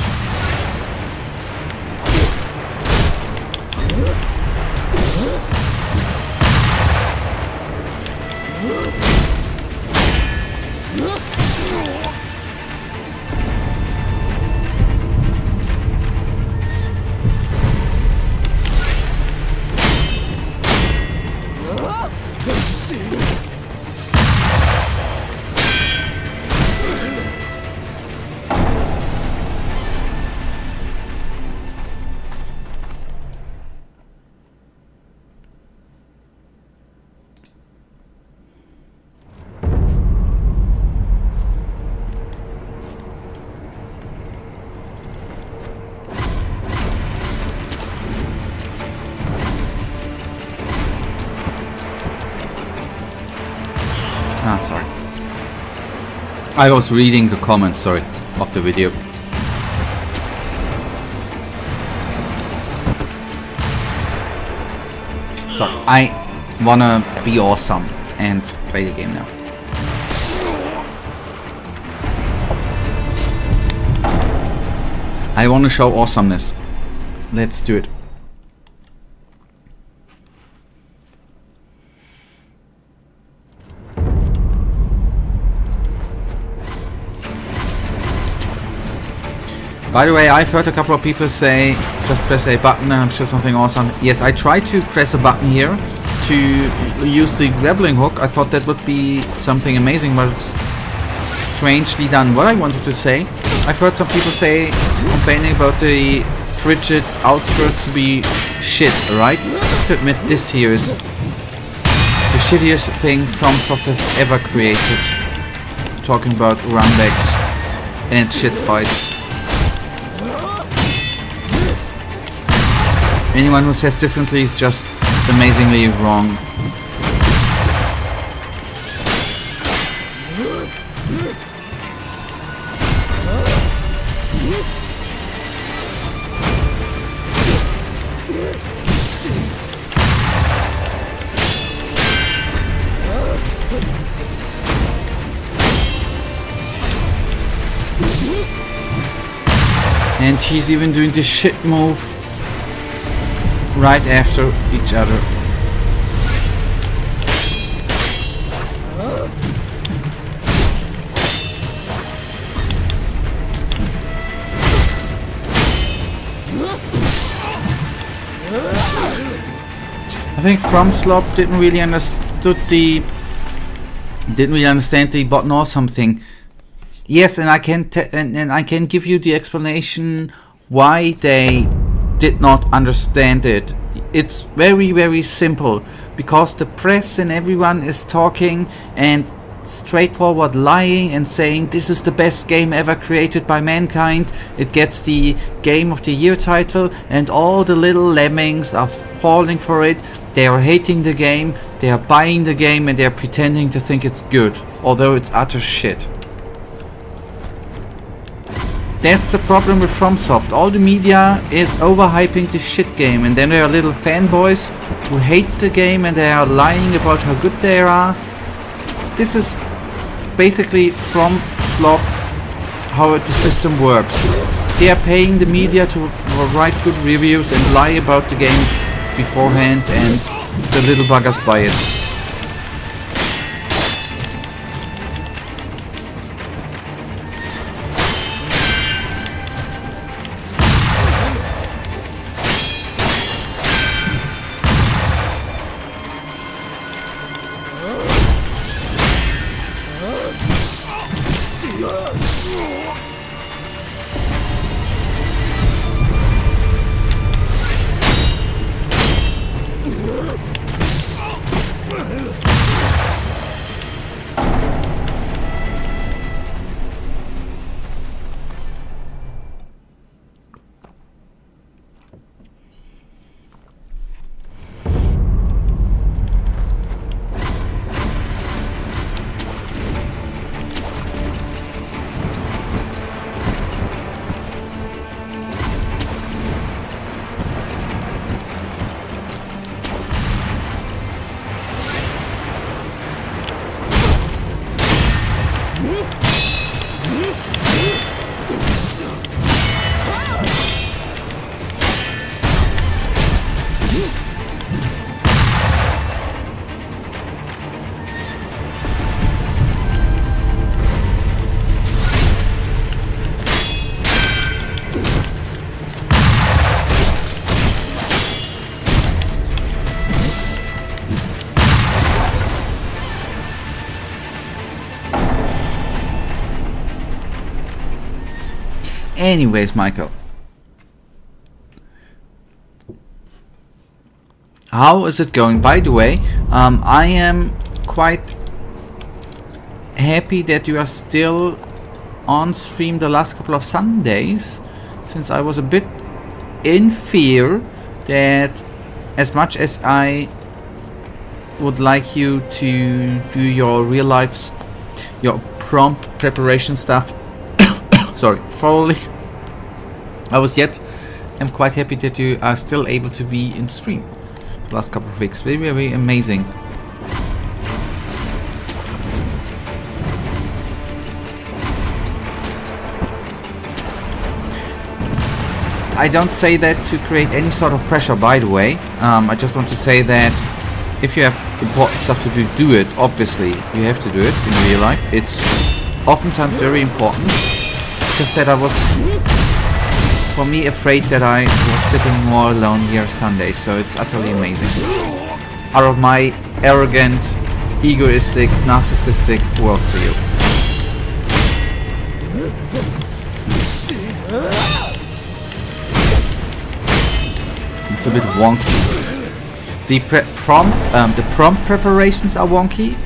[SPEAKER 1] Ah, sorry. I was reading the comments, sorry, of the video. So, I wanna be awesome and play the game now. I wanna show awesomeness. Let's do it. By the way, I've heard a couple of people say, just press a button and I'm sure something awesome. Yes, I tried to press a button here to use the grappling hook. I thought that would be something amazing, but it's strangely done. What I wanted to say, I've heard some people say, complaining about the frigid outskirts to be shit, right? To admit, this here is the shittiest thing FromSoftware ever created. Talking about runbacks and shit fights. Anyone who says differently is just amazingly wrong. And she's even doing this shit move right after each other. I think FromSoftware didn't really understand the button or something. Yes, and I can give you the explanation why they did not understand it. It's very, very simple, because the press and everyone is talking and straightforward lying and saying this is the best game ever created by mankind. It gets the Game of the Year title, and all the little lemmings are falling for it. They are hating the game, they are buying the game, and they are pretending to think it's good, although it's utter shit. That's the problem with FromSoft. All the media is overhyping the shit game, and then there are little fanboys who hate the game and they are lying about how good they are. This is basically FromSoftware, how the system works. They are paying the media to write good reviews and lie about the game beforehand, and the little buggers buy it. Anyways, Michael, how is it going? By the way, I am quite happy that you are still on stream the last couple of Sundays, since I was a bit in fear that as much as I would like you to do your real life, your prompt preparation stuff, sorry, thoroughly, I'm quite happy that you are still able to be in stream the last couple of weeks. Very, very amazing. I don't say that to create any sort of pressure, by the way. I just want to say that if you have important stuff to do it. Obviously, you have to do it in real life. It's oftentimes very important. Just said I was, for me, afraid that I was sitting more alone here Sunday, so it's utterly amazing. Out of my arrogant, egoistic, narcissistic world for you. It's a bit wonky. The prompt preparations are wonky.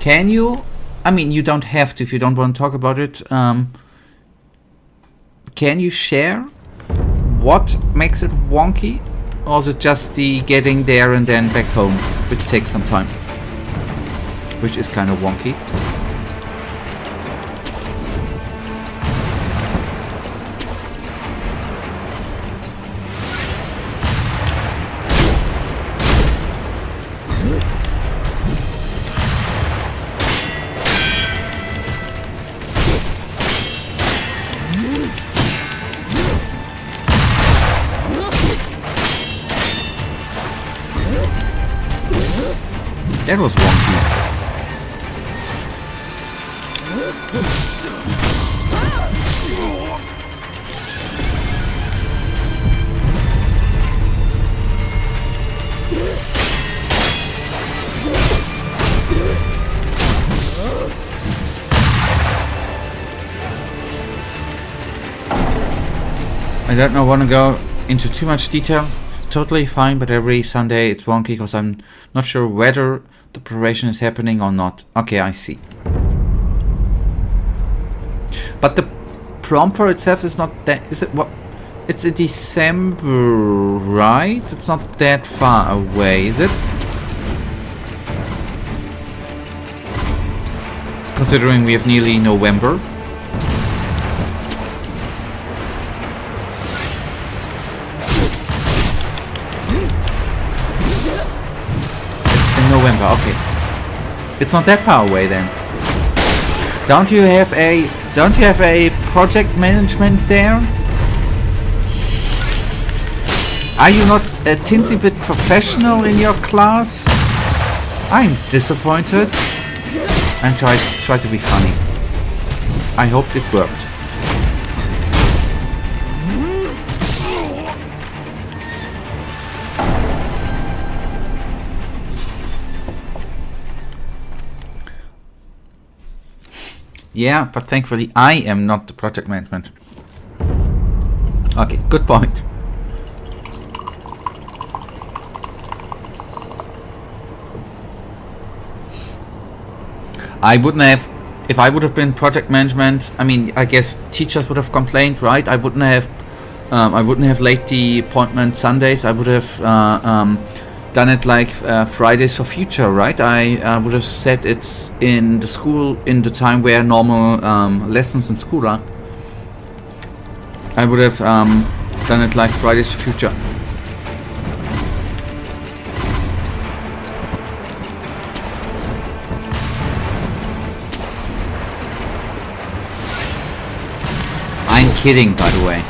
[SPEAKER 1] Can you? I mean, you don't have to if you don't want to talk about it. Can you share what makes it wonky? Or is it just the getting there and then back home, which takes some time? Which is kind of wonky. That was wonky. I don't want to go into too much detail. Totally fine, but every Sunday it's wonky because I'm not sure whether the preparation is happening or not. Okay, I see. But the prompter itself is not that. Is it what? It's in December, right? It's not that far away, is it? Considering we have nearly November. November, okay. It's not that far away then. Don't you have a project management there? Are you not a teensy bit professional in your class? I'm disappointed. And try to be funny. I hope it worked. Yeah, but thankfully I am not the project management. Okay, good point. I wouldn't have, if I would have been project management, I mean, I guess teachers would have complained, right? I wouldn't have late the appointment Sundays. I would have done it like Fridays for future, right? I would have said it's in the school, in the time where normal lessons in school are. I would have done it like Fridays for future. I'm kidding, by the way.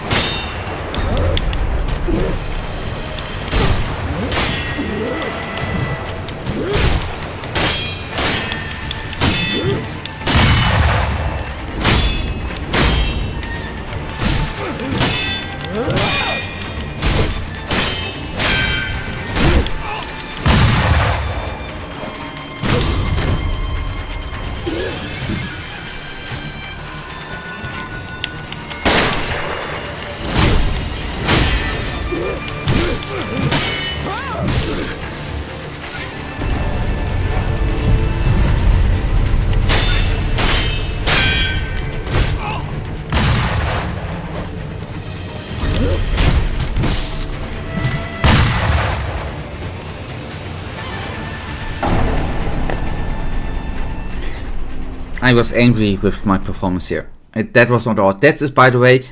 [SPEAKER 1] I was angry with my performance here. That was not awesome. That is, by the way,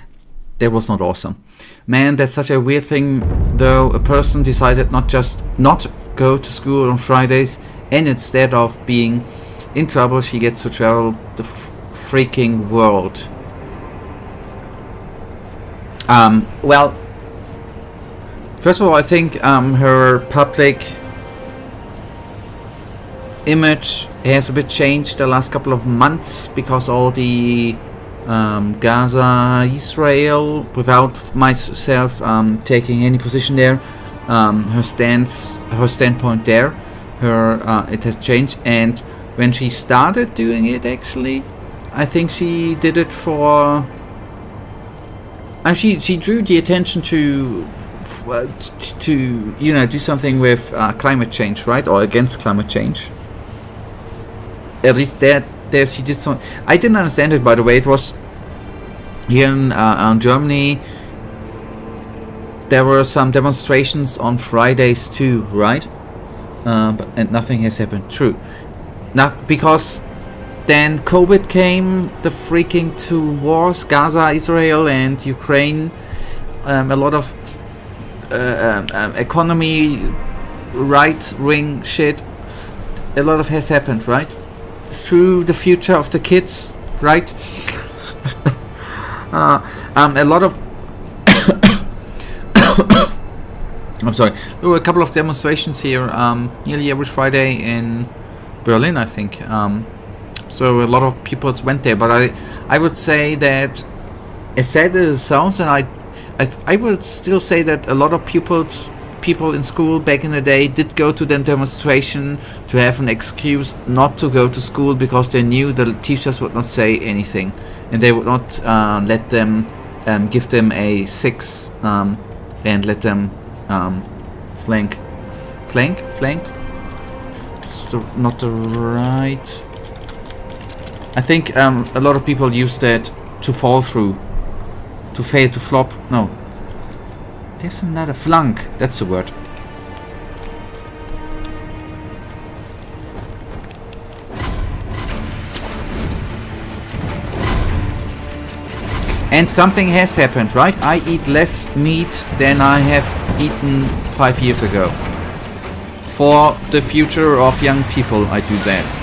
[SPEAKER 1] that was not awesome. Man, that's such a weird thing, though. A person decided not go to school on Fridays, and instead of being in trouble, she gets to travel the freaking world. Well, first of all, I think her public image has a bit changed the last couple of months because all the Gaza, Israel, without myself taking any position there, her standpoint there, it has changed. And when she started doing it, actually, I think she did it for. She drew the attention to do something with climate change, right, or against climate change. At least there she did some. I didn't understand it, by the way. It was here in Germany. There were some demonstrations on Fridays too, right? And nothing has happened. True. Not because then COVID came, the freaking two wars, Gaza, Israel, and Ukraine. A lot of economy, right-wing shit. A lot of has happened, right? Through the future of the kids, right? A lot of I'm sorry. There were a couple of demonstrations here nearly every Friday in Berlin, I think. So a lot of people went there, but I would say that, as sad as it sounds, and I would still say that a lot of people in school back in the day did go to the demonstration to have an excuse not to go to school because they knew the teachers would not say anything and they would not let them give them a 6 and let them flank. It's not the right. I think a lot of people use that to fall through, to fail, to flop. No. There's another flank. That's the word. And something has happened, right? I eat less meat than I have eaten 5 years ago. For the future of young people, I do that.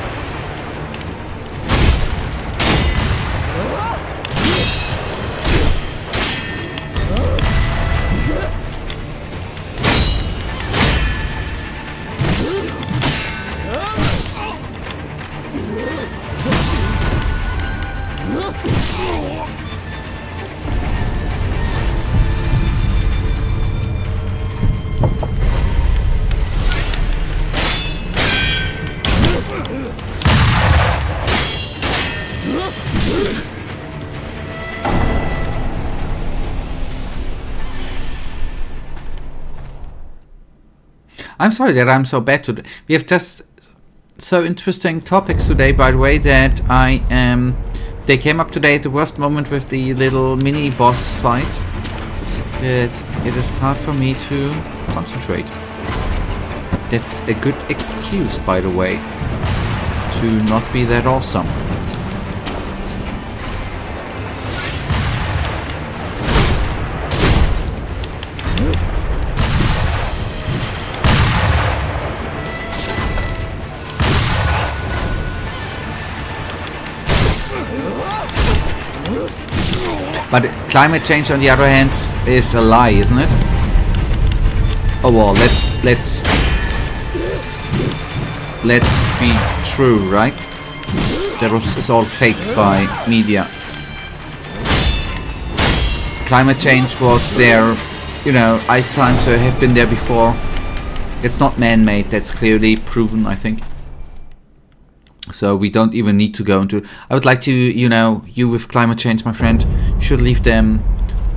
[SPEAKER 1] I'm sorry that I'm so bad today. We have just so interesting topics today, by the way, that they came up today at the worst moment with the little mini boss fight. That it is hard for me to concentrate. That's a good excuse, by the way, to not be that awesome. But climate change, on the other hand, is a lie, isn't it? Oh well, let's be true, right? It's all fake by media. Climate change was there, you know, ice times have been there before. It's not man-made, that's clearly proven, I think. So we don't even need to go into... I would like to, you know, you with climate change, my friend, you should leave them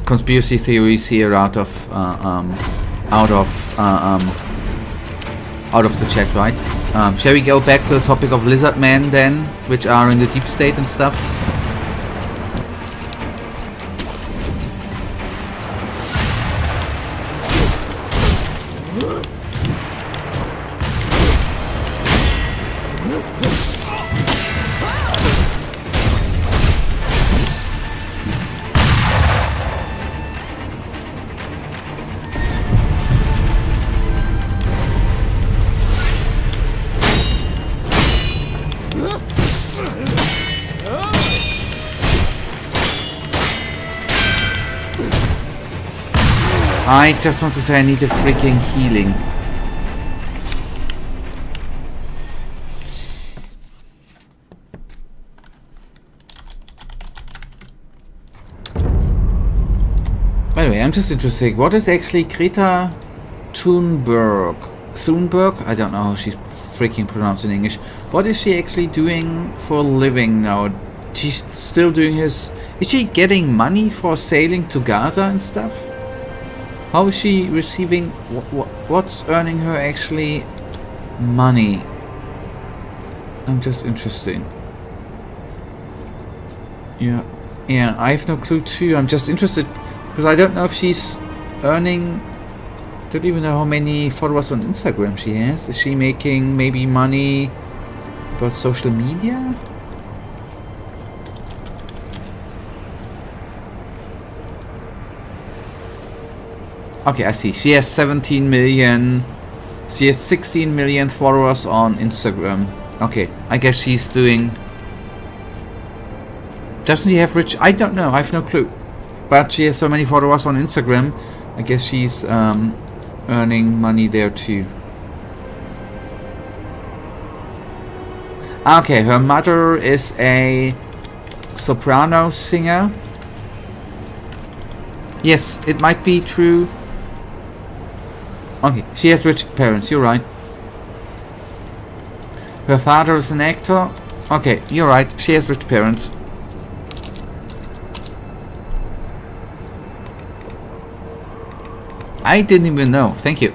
[SPEAKER 1] conspiracy theories here out of the chat, right? Shall we go back to the topic of lizard men then, which are in the deep state and stuff? I just want to say I need a freaking healing. By the way, I'm just interested. What is actually Greta Thunberg? Thunberg? I don't know how she's freaking pronounced in English. What is she actually doing for a living now? She's still doing his... Is she getting money for sailing to Gaza and stuff? How is she receiving... What's earning her actually money? I'm just interested. Yeah, I have no clue too. I'm just interested because I don't know if she's earning... Don't even know how many followers on Instagram she has. Is she making maybe money about social media? Okay, I see. She has 17 million. She has 16 million followers on Instagram. Okay, I guess she's doing... Doesn't she have rich... I don't know, I have no clue. But she has so many followers on Instagram. I guess she's earning money there too. Okay, her mother is a soprano singer. Yes, it might be true. Okay, she has rich parents, you're right. Her father is an actor. Okay, you're right, she has rich parents. I didn't even know, thank you.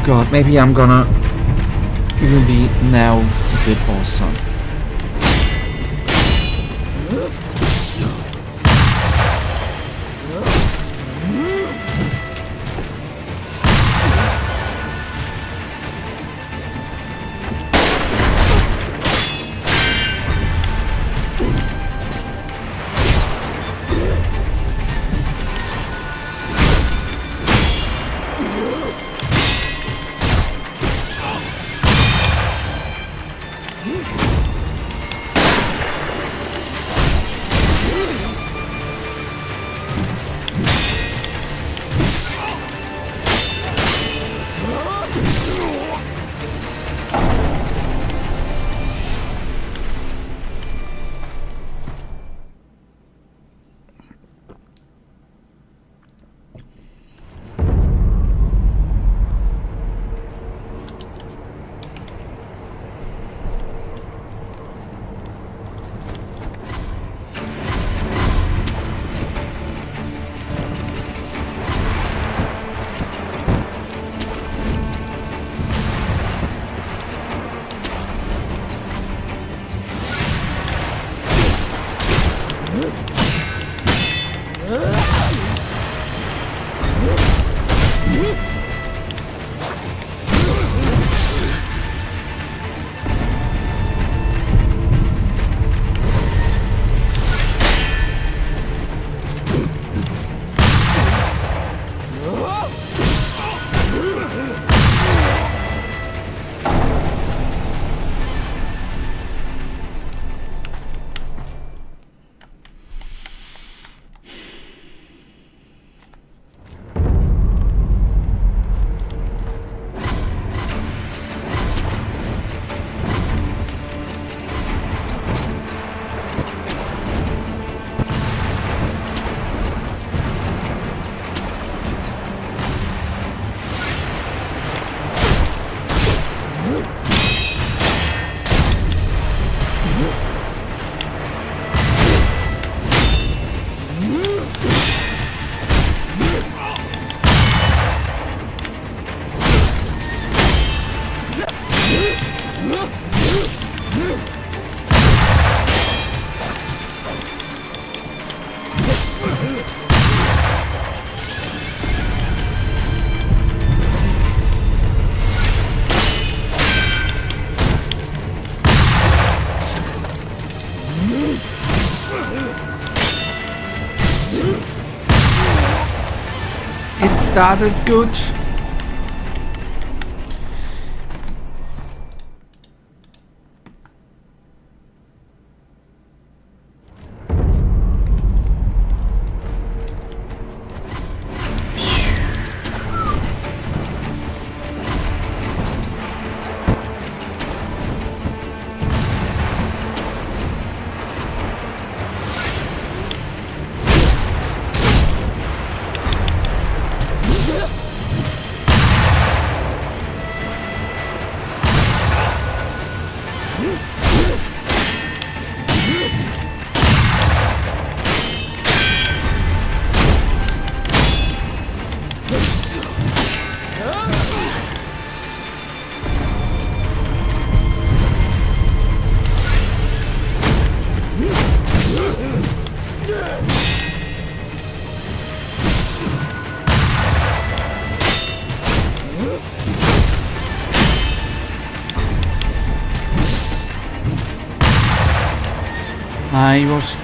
[SPEAKER 1] God, maybe I'm gonna even be now a bit awesome. started good. I was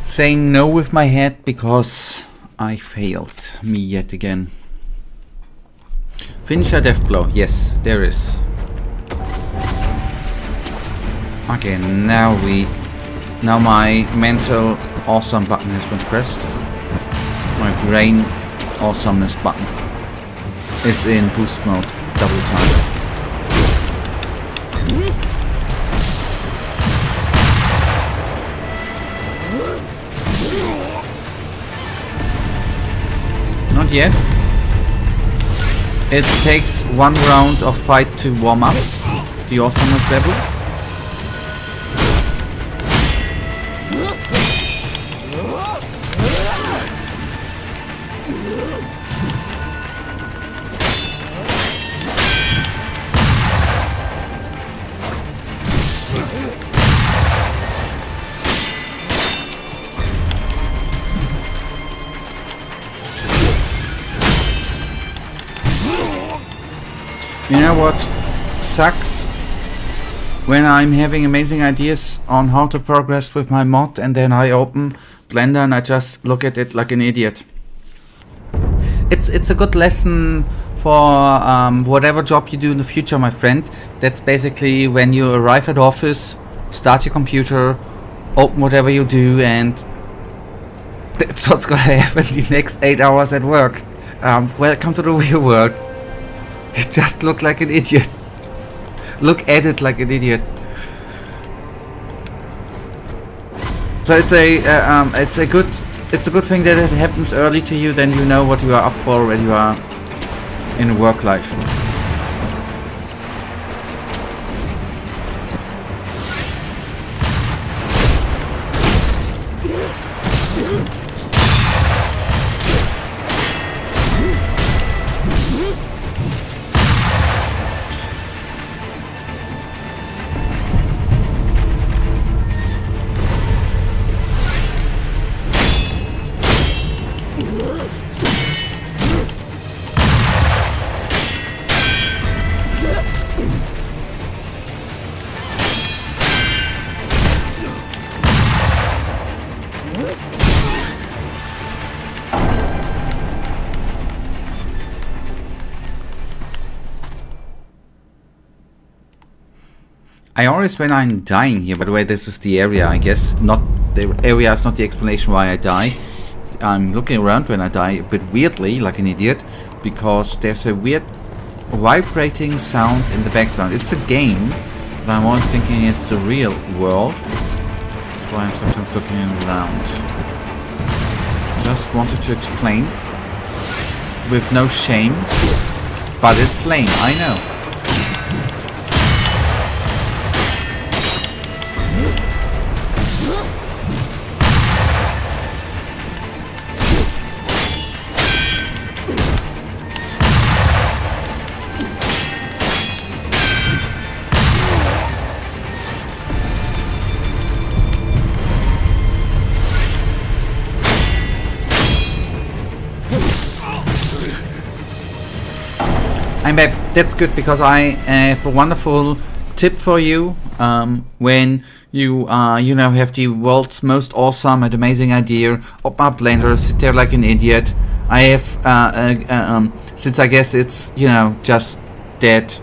[SPEAKER 1] saying no with my head because I failed me yet again. Finish a death blow. Yes, there is. Okay, now my mental awesome button has been pressed. My brain awesomeness button is in boost mode, double time. Not yet. It takes one round of fight to warm up the awesomeness level. You know what sucks? When I'm having amazing ideas on how to progress with my mod and then I open Blender and I just look at it like an idiot. It's a good lesson for whatever job you do in the future, my friend. That's basically when you arrive at office, start your computer, open whatever you do, and that's what's gonna happen the next 8 hours at work. Welcome to the real world. You just look like an idiot. Look at it like an idiot. So it's a good thing that it happens early to you. Then you know what you are up for when you are in work life. I always, when I'm dying here, by the way, this is the area, I guess. Not the area is not the explanation why I die. I'm looking around when I die a bit weirdly, like an idiot, because there's a weird vibrating sound in the background. It's a game, but I'm always thinking it's the real world. That's why I'm sometimes looking around. Just wanted to explain, with no shame, but it's lame, I know. I'm back. That's good, because I have a wonderful tip for you. When You you know, have the world's most awesome and amazing idea. Open up Blender, sit there like an idiot. I have since I guess it's, you know, just that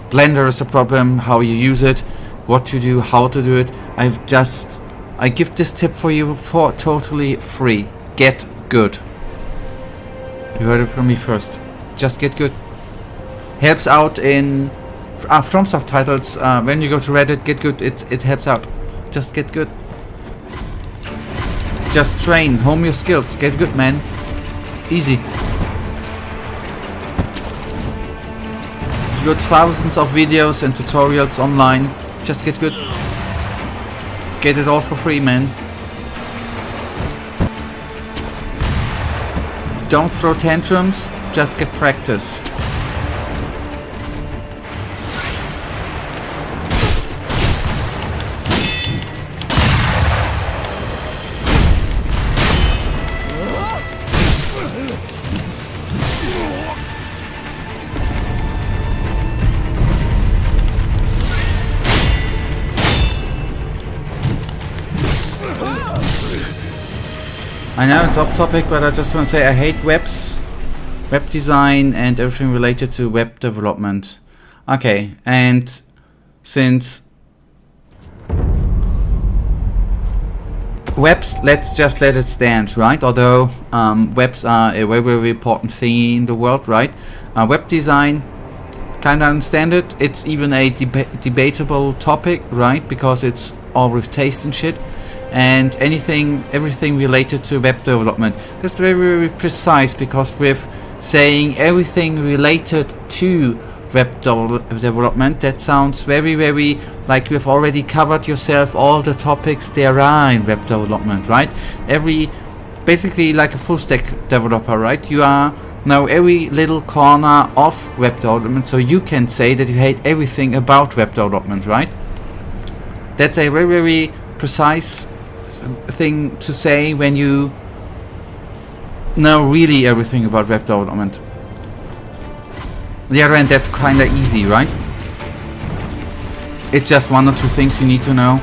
[SPEAKER 1] Blender is a problem, how you use it, what to do, how to do it. I give this tip for you for totally free. Get good. You heard it from me first. Just get good. Helps out in FromSoft titles. When you go to Reddit, get good. It helps out. Just get good. Just train, hone your skills. Get good, man. Easy. You got thousands of videos and tutorials online. Just get good. Get it all for free, man. Don't throw tantrums. Just get practice. I know it's off topic, but I just want to say I hate web design and everything related to web development. Okay, and since webs, let's just let it stand, right? Although webs are a very, very important thing in the world, right? Web design, kind of understand it. It's even a debatable topic, right? Because it's all with taste and shit. And everything related to web development. That's very, very precise, because with saying everything related to web development, that sounds very, very like you have already covered yourself all the topics there are in web development, right? Basically like a full stack developer, right? You are now every little corner of web development, so you can say that you hate everything about web development, right? That's a very, very precise thing to say when you know really everything about web development. On the other hand, that's kinda easy, right? It's just one or two things you need to know.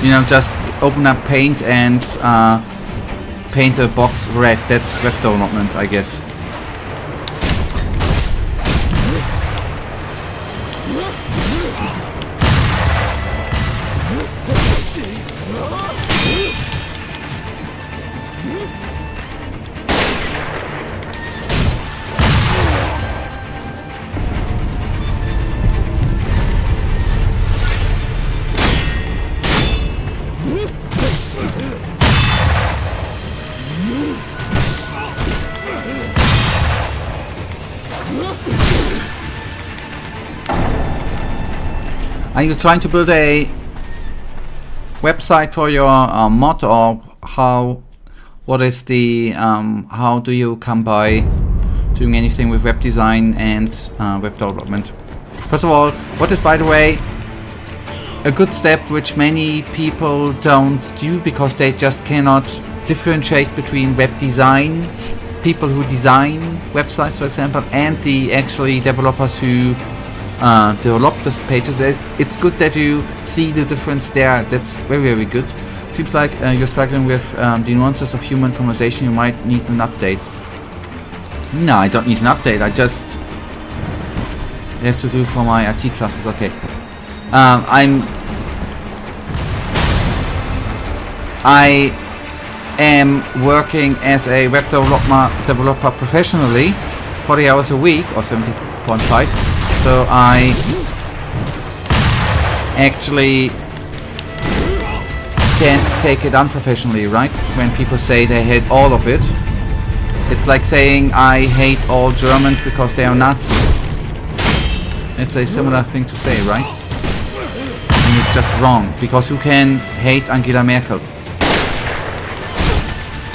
[SPEAKER 1] You know, just open up Paint and paint a box red. That's web development, I guess. Are you trying to build a website for your mod, or what is the how do you come by doing anything with web design and web development? First of all, what is, by the way, a good step which many people don't do because they just cannot differentiate between web design, people who design websites, for example, and the actually developers who develop the pages. It's good that you see the difference there. That's very, very good. Seems like you're struggling with the nuances of human conversation. You might need an update. No, I don't need an update. I just have to do for my IT classes. Okay. I am working as a web developer professionally, 40 hours a week or 70.5. So I actually can't take it unprofessionally, right? When people say they hate all of it, it's like saying I hate all Germans because they are Nazis. It's a similar thing to say, right? And it's just wrong, because who can hate Angela Merkel?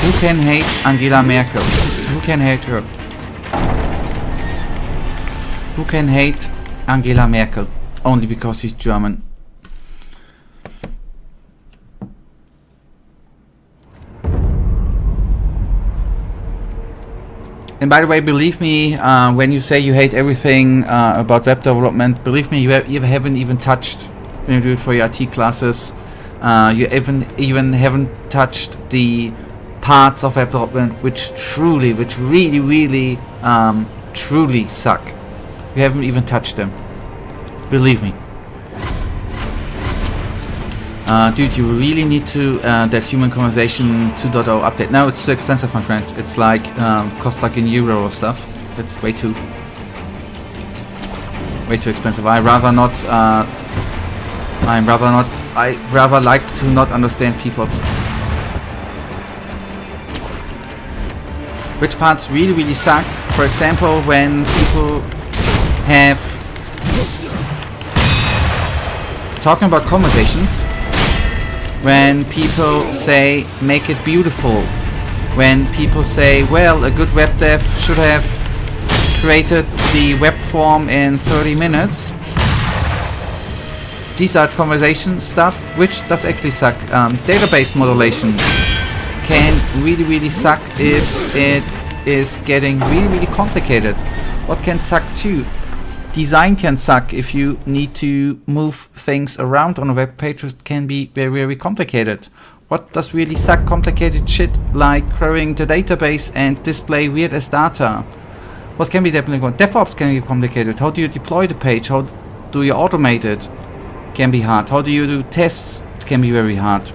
[SPEAKER 1] Who can hate Angela Merkel? Who can hate her? Who can hate Angela Merkel only because she's German? And by the way, believe me, when you say you hate everything about web development, believe me, you haven't even touched, when you do it for your IT classes, you even haven't touched the parts of web development which really truly suck. You haven't even touched them. Believe me. Dude, you really need to that human conversation 2.0 update. No, it's too expensive, my friend. It's like costs like €1 or stuff. That's way too expensive. I rather like to not understand people's. Which parts really suck? For example, when people have talking about conversations. When people say, make it beautiful. When people say, well, a good web dev should have created the web form in 30 minutes. These are conversation stuff, which does actually suck. Database modulation can really suck if it is getting really complicated. What can suck too? Design can suck if you need to move things around on a web page. It can be very complicated. What does really suck? Complicated shit like querying the database and display weird as data. What can be definitely DevOps can be complicated. How do you deploy the page? How do you automate it? Can be hard. How do you do tests? It can be very hard.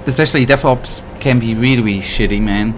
[SPEAKER 1] Especially DevOps can be really shitty, man.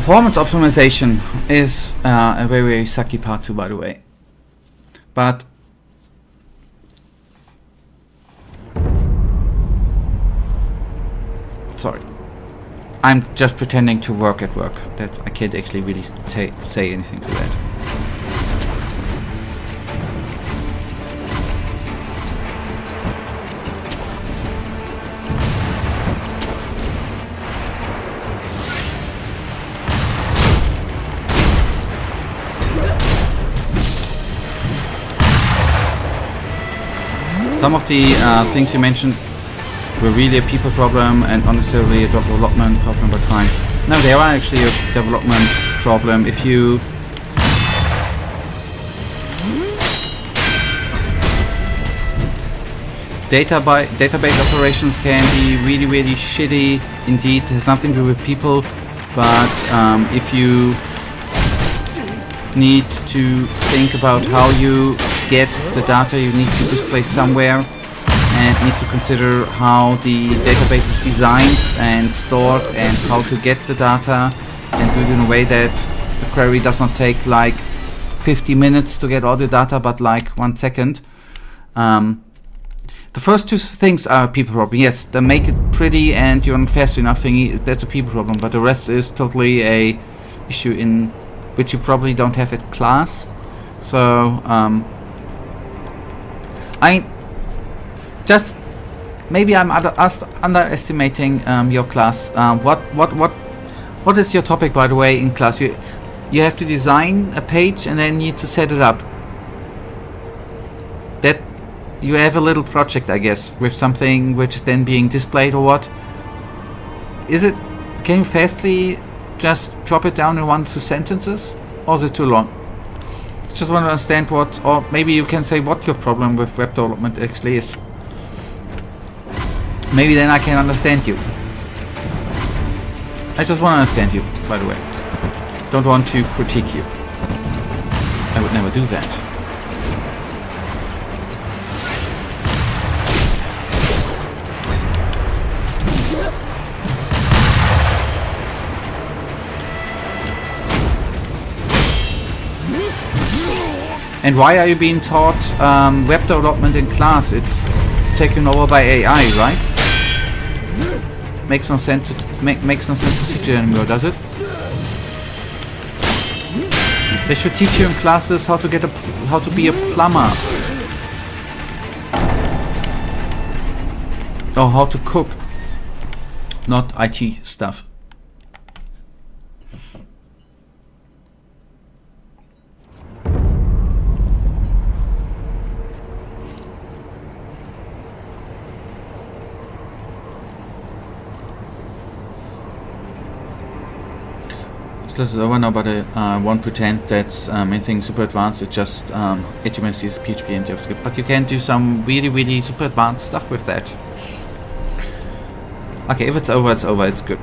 [SPEAKER 1] Performance optimization is a very sucky part too, by the way. But sorry, I'm just pretending to work at work. That I can't actually really say anything to that. Some of the things you mentioned were really a people problem and not necessarily a development problem, but fine. No, they are actually a development problem. If you database operations can be really shitty indeed. It has nothing to do with people, but if you need to think about how you get the data you need to display somewhere and need to consider how the database is designed and stored and how to get the data and do it in a way that the query does not take like 50 minutes to get all the data but like 1 second. The first two things are a people problem. Yes, they make it pretty and you're not fast enough thingy, that's a people problem, but the rest is totally a issue in which you probably don't have at class. So maybe I'm underestimating your class. What is your topic, by the way, in class? You have to design a page and then need to set it up. That you have a little project, I guess, with something which is then being displayed or what? Is it? Can you fastly just drop it down in 1 to 2 sentences, or is it too long? Just want to understand what, or maybe you can say what your problem with web development actually is. Maybe then I can understand you. I just want to understand you, by the way. Don't want to critique you. I would never do that. And why are you being taught web development in class? It's taken over by AI, right? Makes no sense to teach it anymore, does it? They should teach you in classes how to be a plumber. Or how to cook. Not IT stuff. This is over now, but I won't pretend that anything super advanced. It's just HTML, CSS, PHP, and JavaScript. But you can do some really, really super advanced stuff with that. Okay, if it's over, it's over. It's good.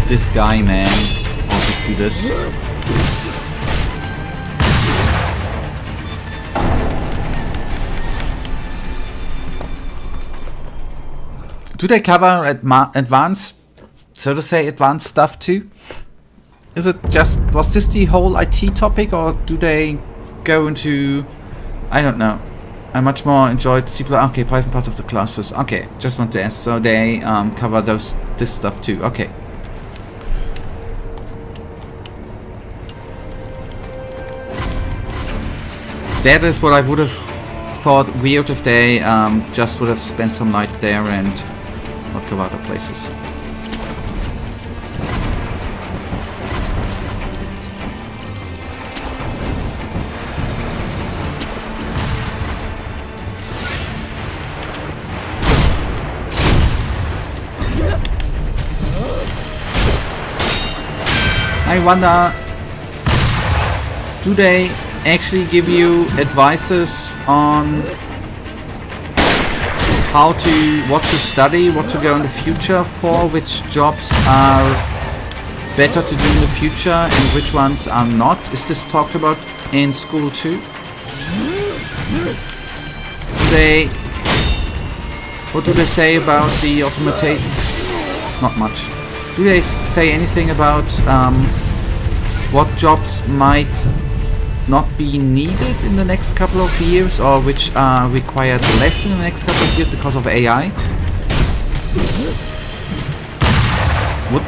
[SPEAKER 1] This guy, man. I'll just do this. Do they cover advanced, so to say, advanced stuff too? Is it just, was this the whole IT topic, or do they go into, I don't know. I much more enjoyed C++. Okay, Python parts of the classes. Okay, just want to ask. So they cover this stuff too. Okay. That is what I would have thought weird if they just would have spent some night there and not go other places. I wonder, do they actually give you advices on what to study, what to go in the future for, which jobs are better to do in the future and which ones are not? Is this talked about in school too? What do they say about the automation? Not much. Do they say anything about what jobs might not be needed in the next couple of years, or which are required less in the next couple of years because of AI?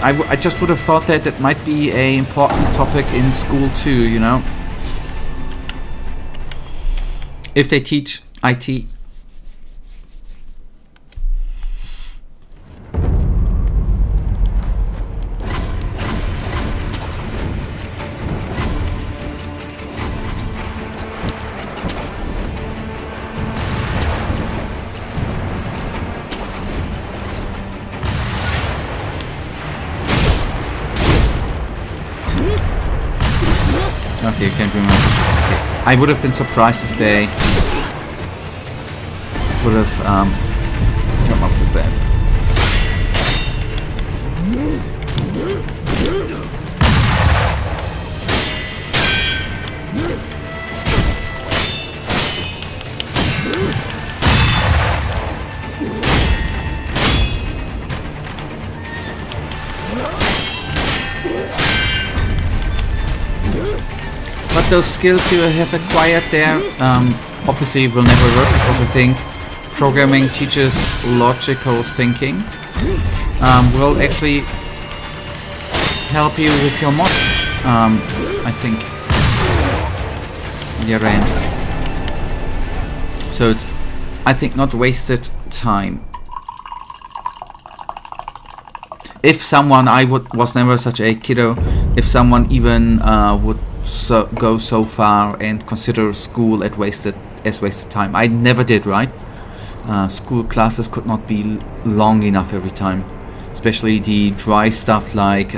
[SPEAKER 1] I just would have thought that might be an important topic in school too, you know? If they teach IT. Okay, you can't remember. Okay. I would have been surprised if they would have come up with that. But those skills you have acquired there obviously will never work, because I think programming teaches logical thinking. Will actually help you with your mod, I think, on your end. So it's, I think, not wasted time. If someone, was never such a kiddo, if someone even would go so far and consider school as wasted time. I never did, right? School classes could not be long enough every time, especially the dry stuff like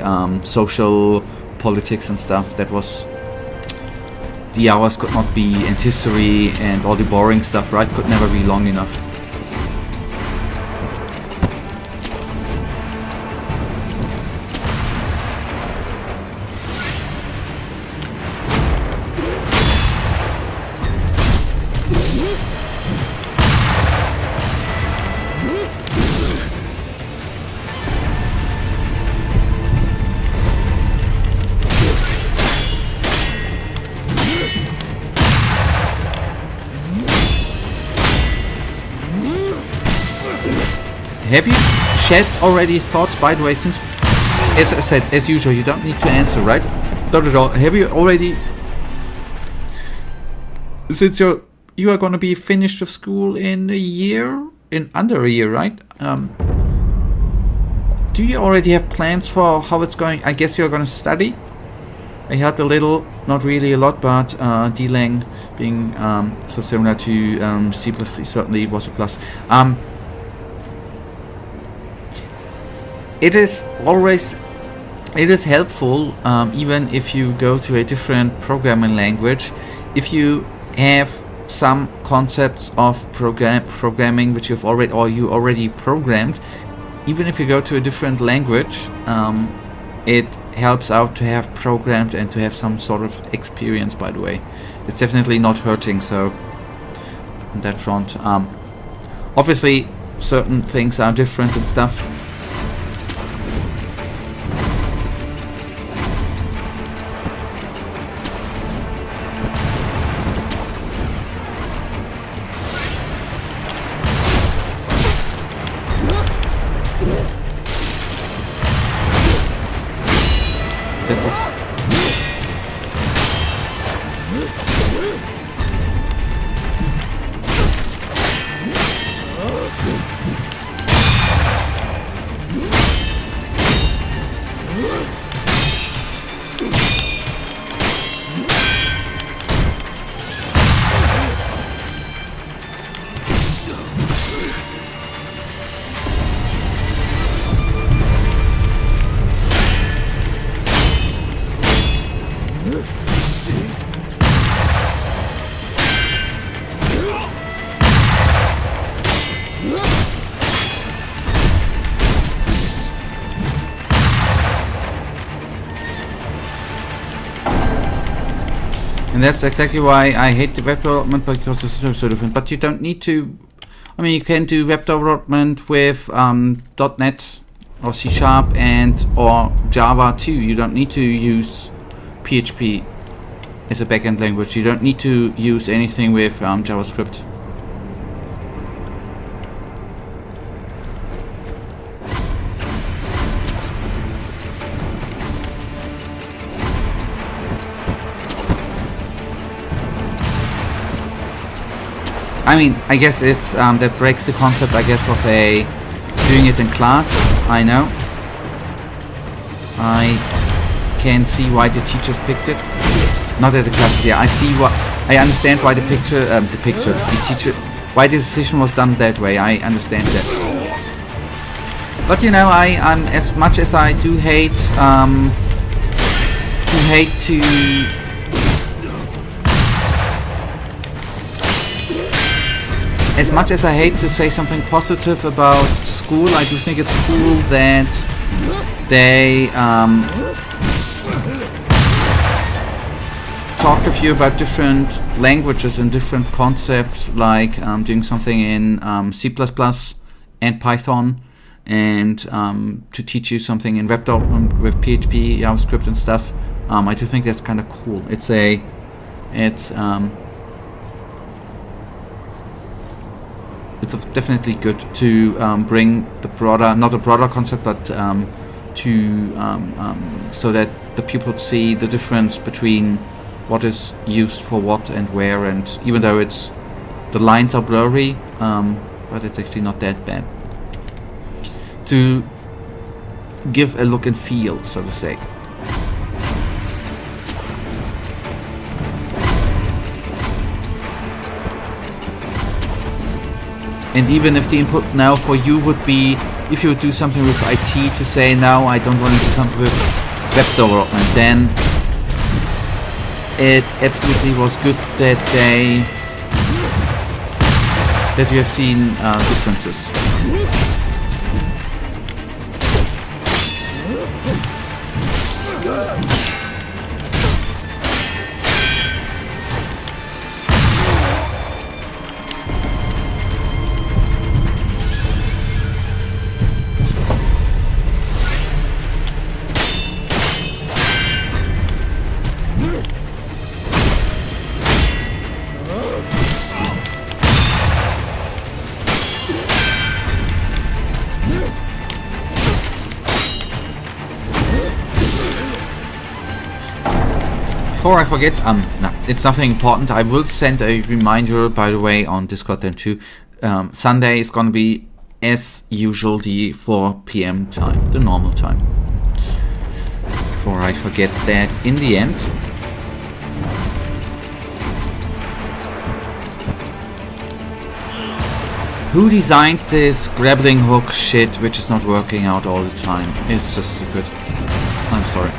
[SPEAKER 1] social politics and stuff. That was the hours could not be, and history and all the boring stuff, right, could never be long enough. Have you shed already thoughts, by the way, since, as I said, as usual, you don't need to answer, right? Not at all. Have you already, since you are going to be finished with school in a year, in under a year, right? Do you already have plans for how it's going? I guess you're going to study. I helped a little, not really a lot, but D-Lang being so similar to C++ certainly was a plus. It is helpful, even if you go to a different programming language, if you have some concepts of programming which you already programmed. Even if you go to a different language, it helps out to have programmed and to have some sort of experience, by the way. It's definitely not hurting, so on that front. Obviously, certain things are different and stuff. And that's exactly why I hate the web development, because it's so different. But you don't need to. I mean, you can do web development with .NET or C# and or Java too. You don't need to use PHP as a backend language. You don't need to use anything with JavaScript. I mean, I guess it's that breaks the concept, I guess, of a doing it in class. I know. I can see why the teachers picked it. Not at the class. Yeah, I see what. I understand why the teacher, why the decision was done that way. I understand that. But you know, as much as I do hate to. As much as I hate to say something positive about school, I do think it's cool that they talk with you about different languages and different concepts, like doing something in C++ and Python, and to teach you something in web development with PHP, JavaScript and stuff. I do think that's kind of cool. It's definitely good to bring the broader, not a broader concept, but so that the people see the difference between what is used for what and where, and even though the lines are blurry, but it's actually not that bad. To give a look and feel, so to say. And even if the input now for you would be, if you do something with IT, to say, now I don't want to do something with web development, then it absolutely was good that we have seen differences. Before I forget, no, it's nothing important. I will send a reminder, by the way, on Discord then too. Sunday is gonna be, as usual, the 4 p.m. time, the normal time. Before I forget that in the end. Who designed this grappling hook shit, which is not working out all the time? It's so stupid. I'm sorry.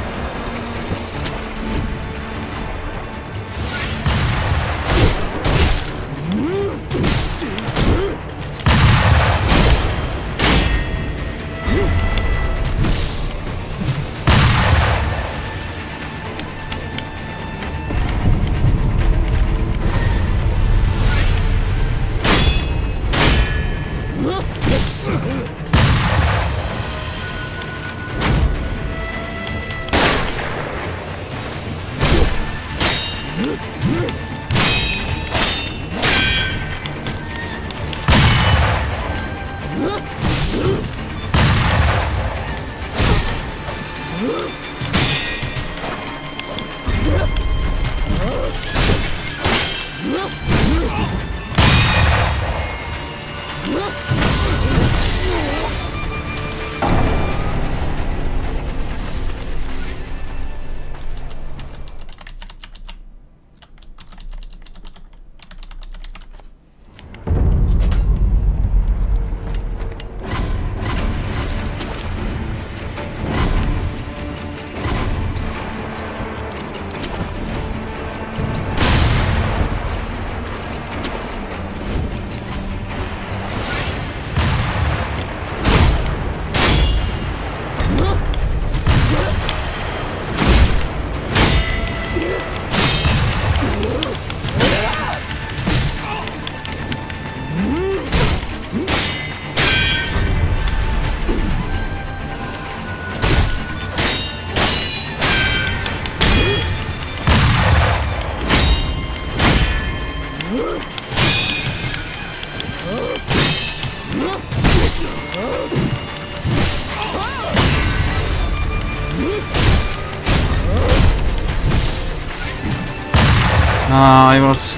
[SPEAKER 1] I was...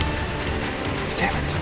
[SPEAKER 1] Damn it.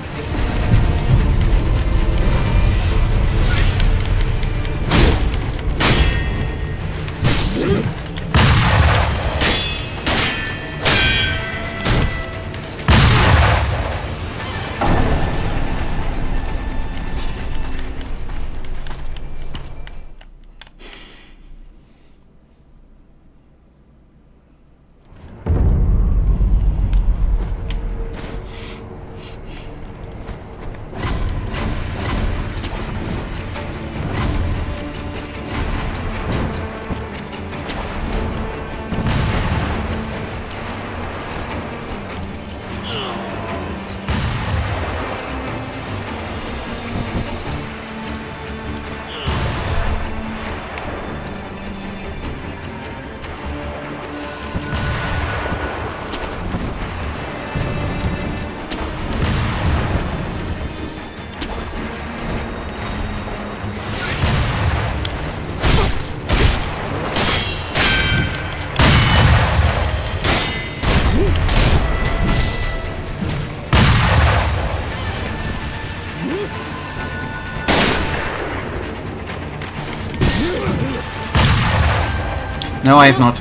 [SPEAKER 1] No, I have not.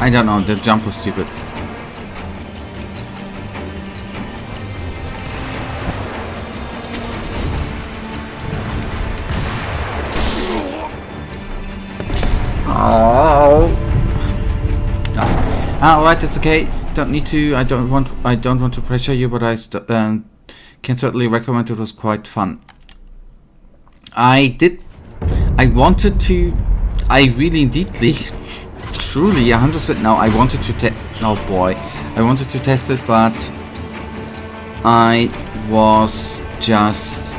[SPEAKER 1] I don't know, the jump was stupid. Alright, it's okay. Don't need to. I don't want to pressure you, but I can certainly recommend. It was quite fun. I wanted to. I really, indeedly, truly, 100% now. I wanted to test. Oh boy, I wanted to test it, but I was just.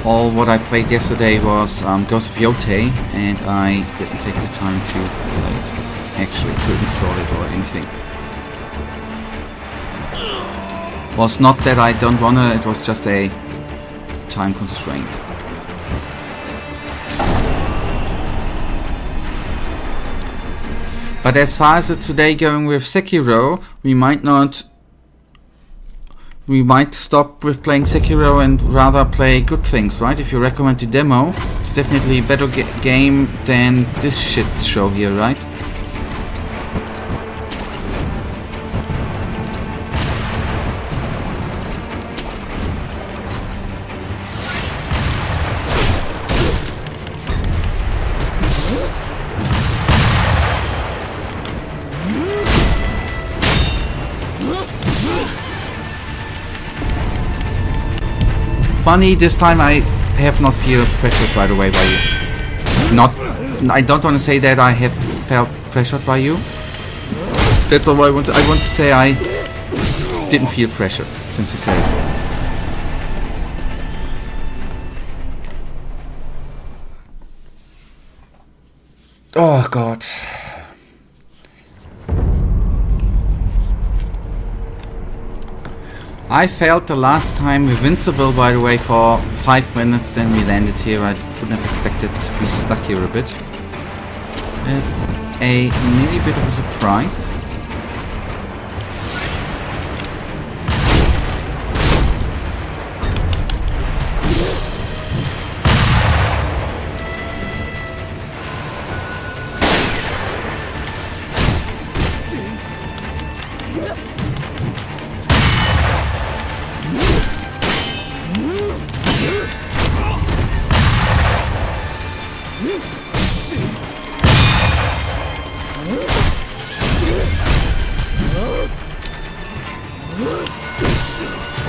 [SPEAKER 1] All what I played yesterday was Ghost of Yotei, and I didn't take the time to play it. Actually, to install it or anything. Was not that I don't wanna, it was just a time constraint. But as far as it's today going with Sekiro, we might stop with playing Sekiro and rather play good things, right? If you recommend the demo, it's definitely a better game than this shit show here, right? Funny, this time I have not felt pressured, by the way, by you. I don't want to say that I have felt pressured by you. That's all I want to say. I didn't feel pressure, since you said it. Oh God. I felt the last time invincible, by the way, for 5 minutes, then we landed here. I wouldn't have expected to be stuck here a bit. It's a nearly bit of a surprise.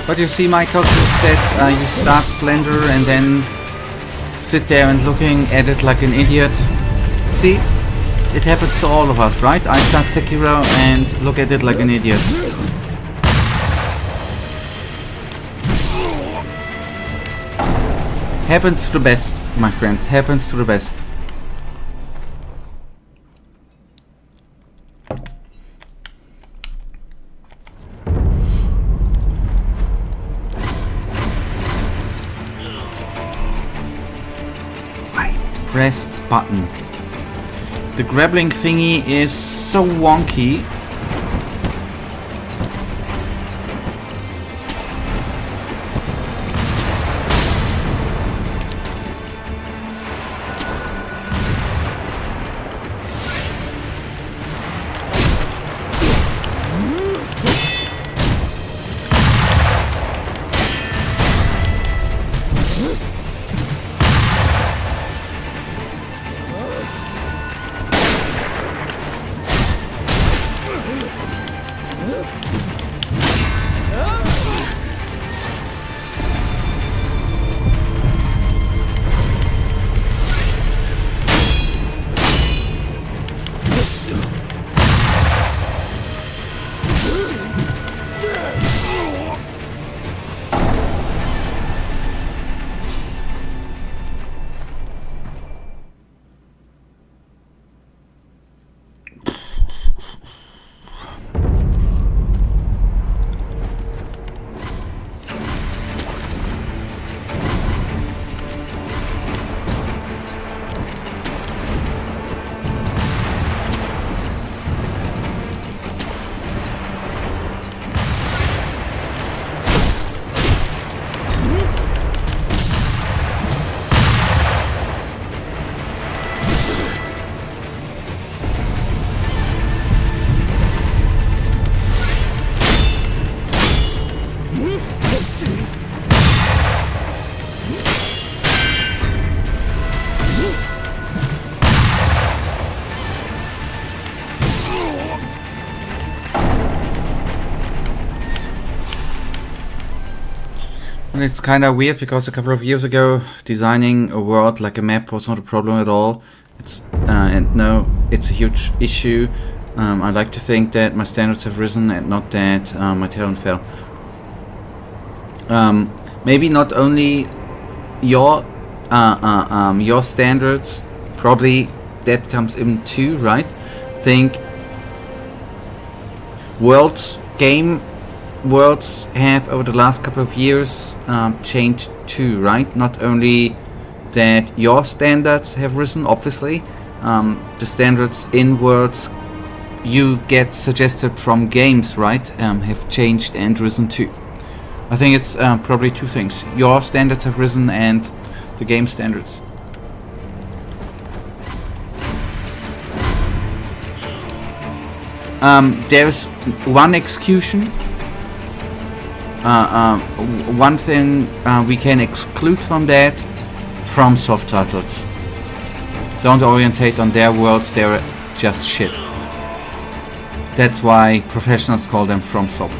[SPEAKER 1] But you see, Michael, you said you start Blender and then sit there and looking at it like an idiot. See, it happens to all of us, right? I start Sekiro and look at it like an idiot. Happens to the best, my friend. Happens to the best. Pressed button. The grappling thingy is so wonky. And it's kind of weird because a couple of years ago, designing a world like a map was not a problem at all. And now it's a huge issue. I like to think that my standards have risen and not that my talent fell. Maybe not only your standards, probably that comes in too, right? Think game worlds have over the last couple of years changed too, right? Not only that your standards have risen, obviously, the standards in worlds you get suggested from games, right, have changed and risen too. I think it's probably two things. Your standards have risen and the game standards. There's one execution. One thing we can exclude from that: FromSoft titles. Don't orientate on their worlds, they're just shit. That's why professionals call them FromSoft.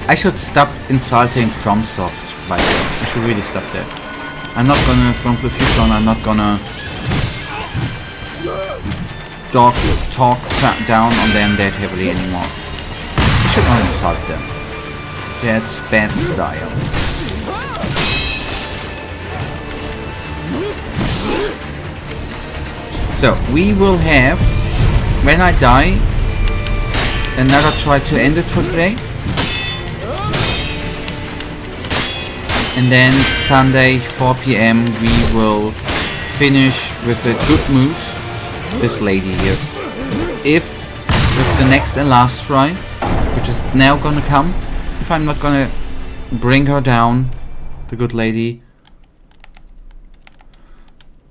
[SPEAKER 1] I should stop insulting FromSoft, by the way. I should really stop that. I'm not gonna, from the future on, I'm not gonna talk down on them that heavily anymore. I should not insult them. That's bad style. So, we will have, when I die, another try to end it for today. And then Sunday 4 PM we will finish with a good mood this lady here. If with the next and last try, which is now gonna come, if I'm not gonna bring her down, the good lady.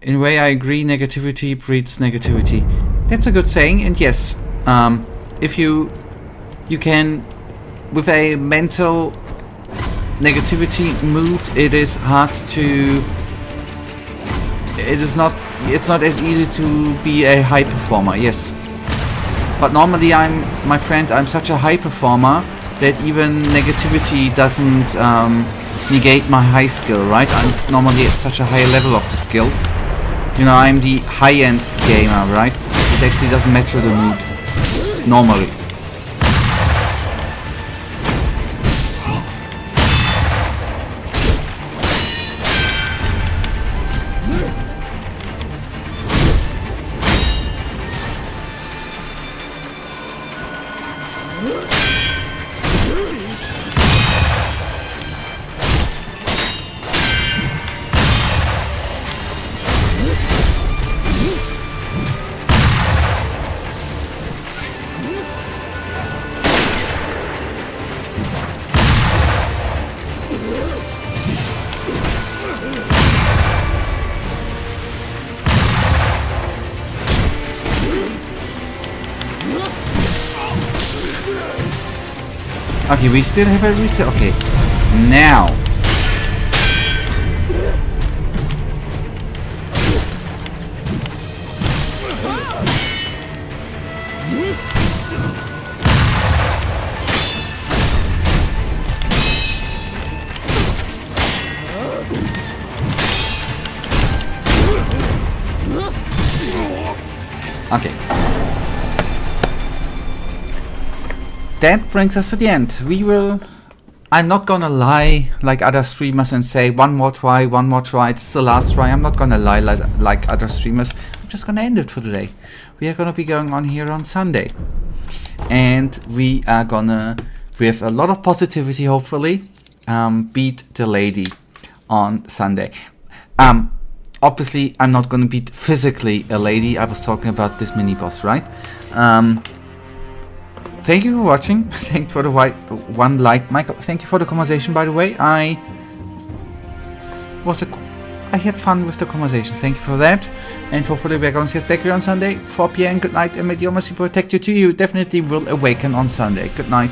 [SPEAKER 1] In a way I agree, negativity breeds negativity. That's a good saying, and yes, if you can, with a mental negativity mood, it is hard to, it's not as easy to be a high performer, yes. But normally I'm such a high performer that even negativity doesn't negate my high skill, right? I'm normally at such a high level of the skill. You know, I'm the high-end gamer, right? It actually doesn't matter the mood, normally. Okay, we still have a reset. Okay, now. Okay. That brings us to the end. I'm not gonna lie like other streamers and say one more try, it's the last try. I'm not gonna lie like other streamers. I'm just gonna end it for today. We are gonna be going on here on Sunday. And we are gonna, with a lot of positivity hopefully, beat the lady on Sunday. obviously I'm not gonna beat physically a lady. I was talking about this mini boss, right? Thank you for watching. Thank you for the one like, Michael. Thank you for the conversation, by the way. I had fun with the conversation. Thank you for that. And hopefully we're going to see us back here on Sunday, 4 p.m. Good night, and may the Almighty protect you. To you definitely will awaken on Sunday. Good night.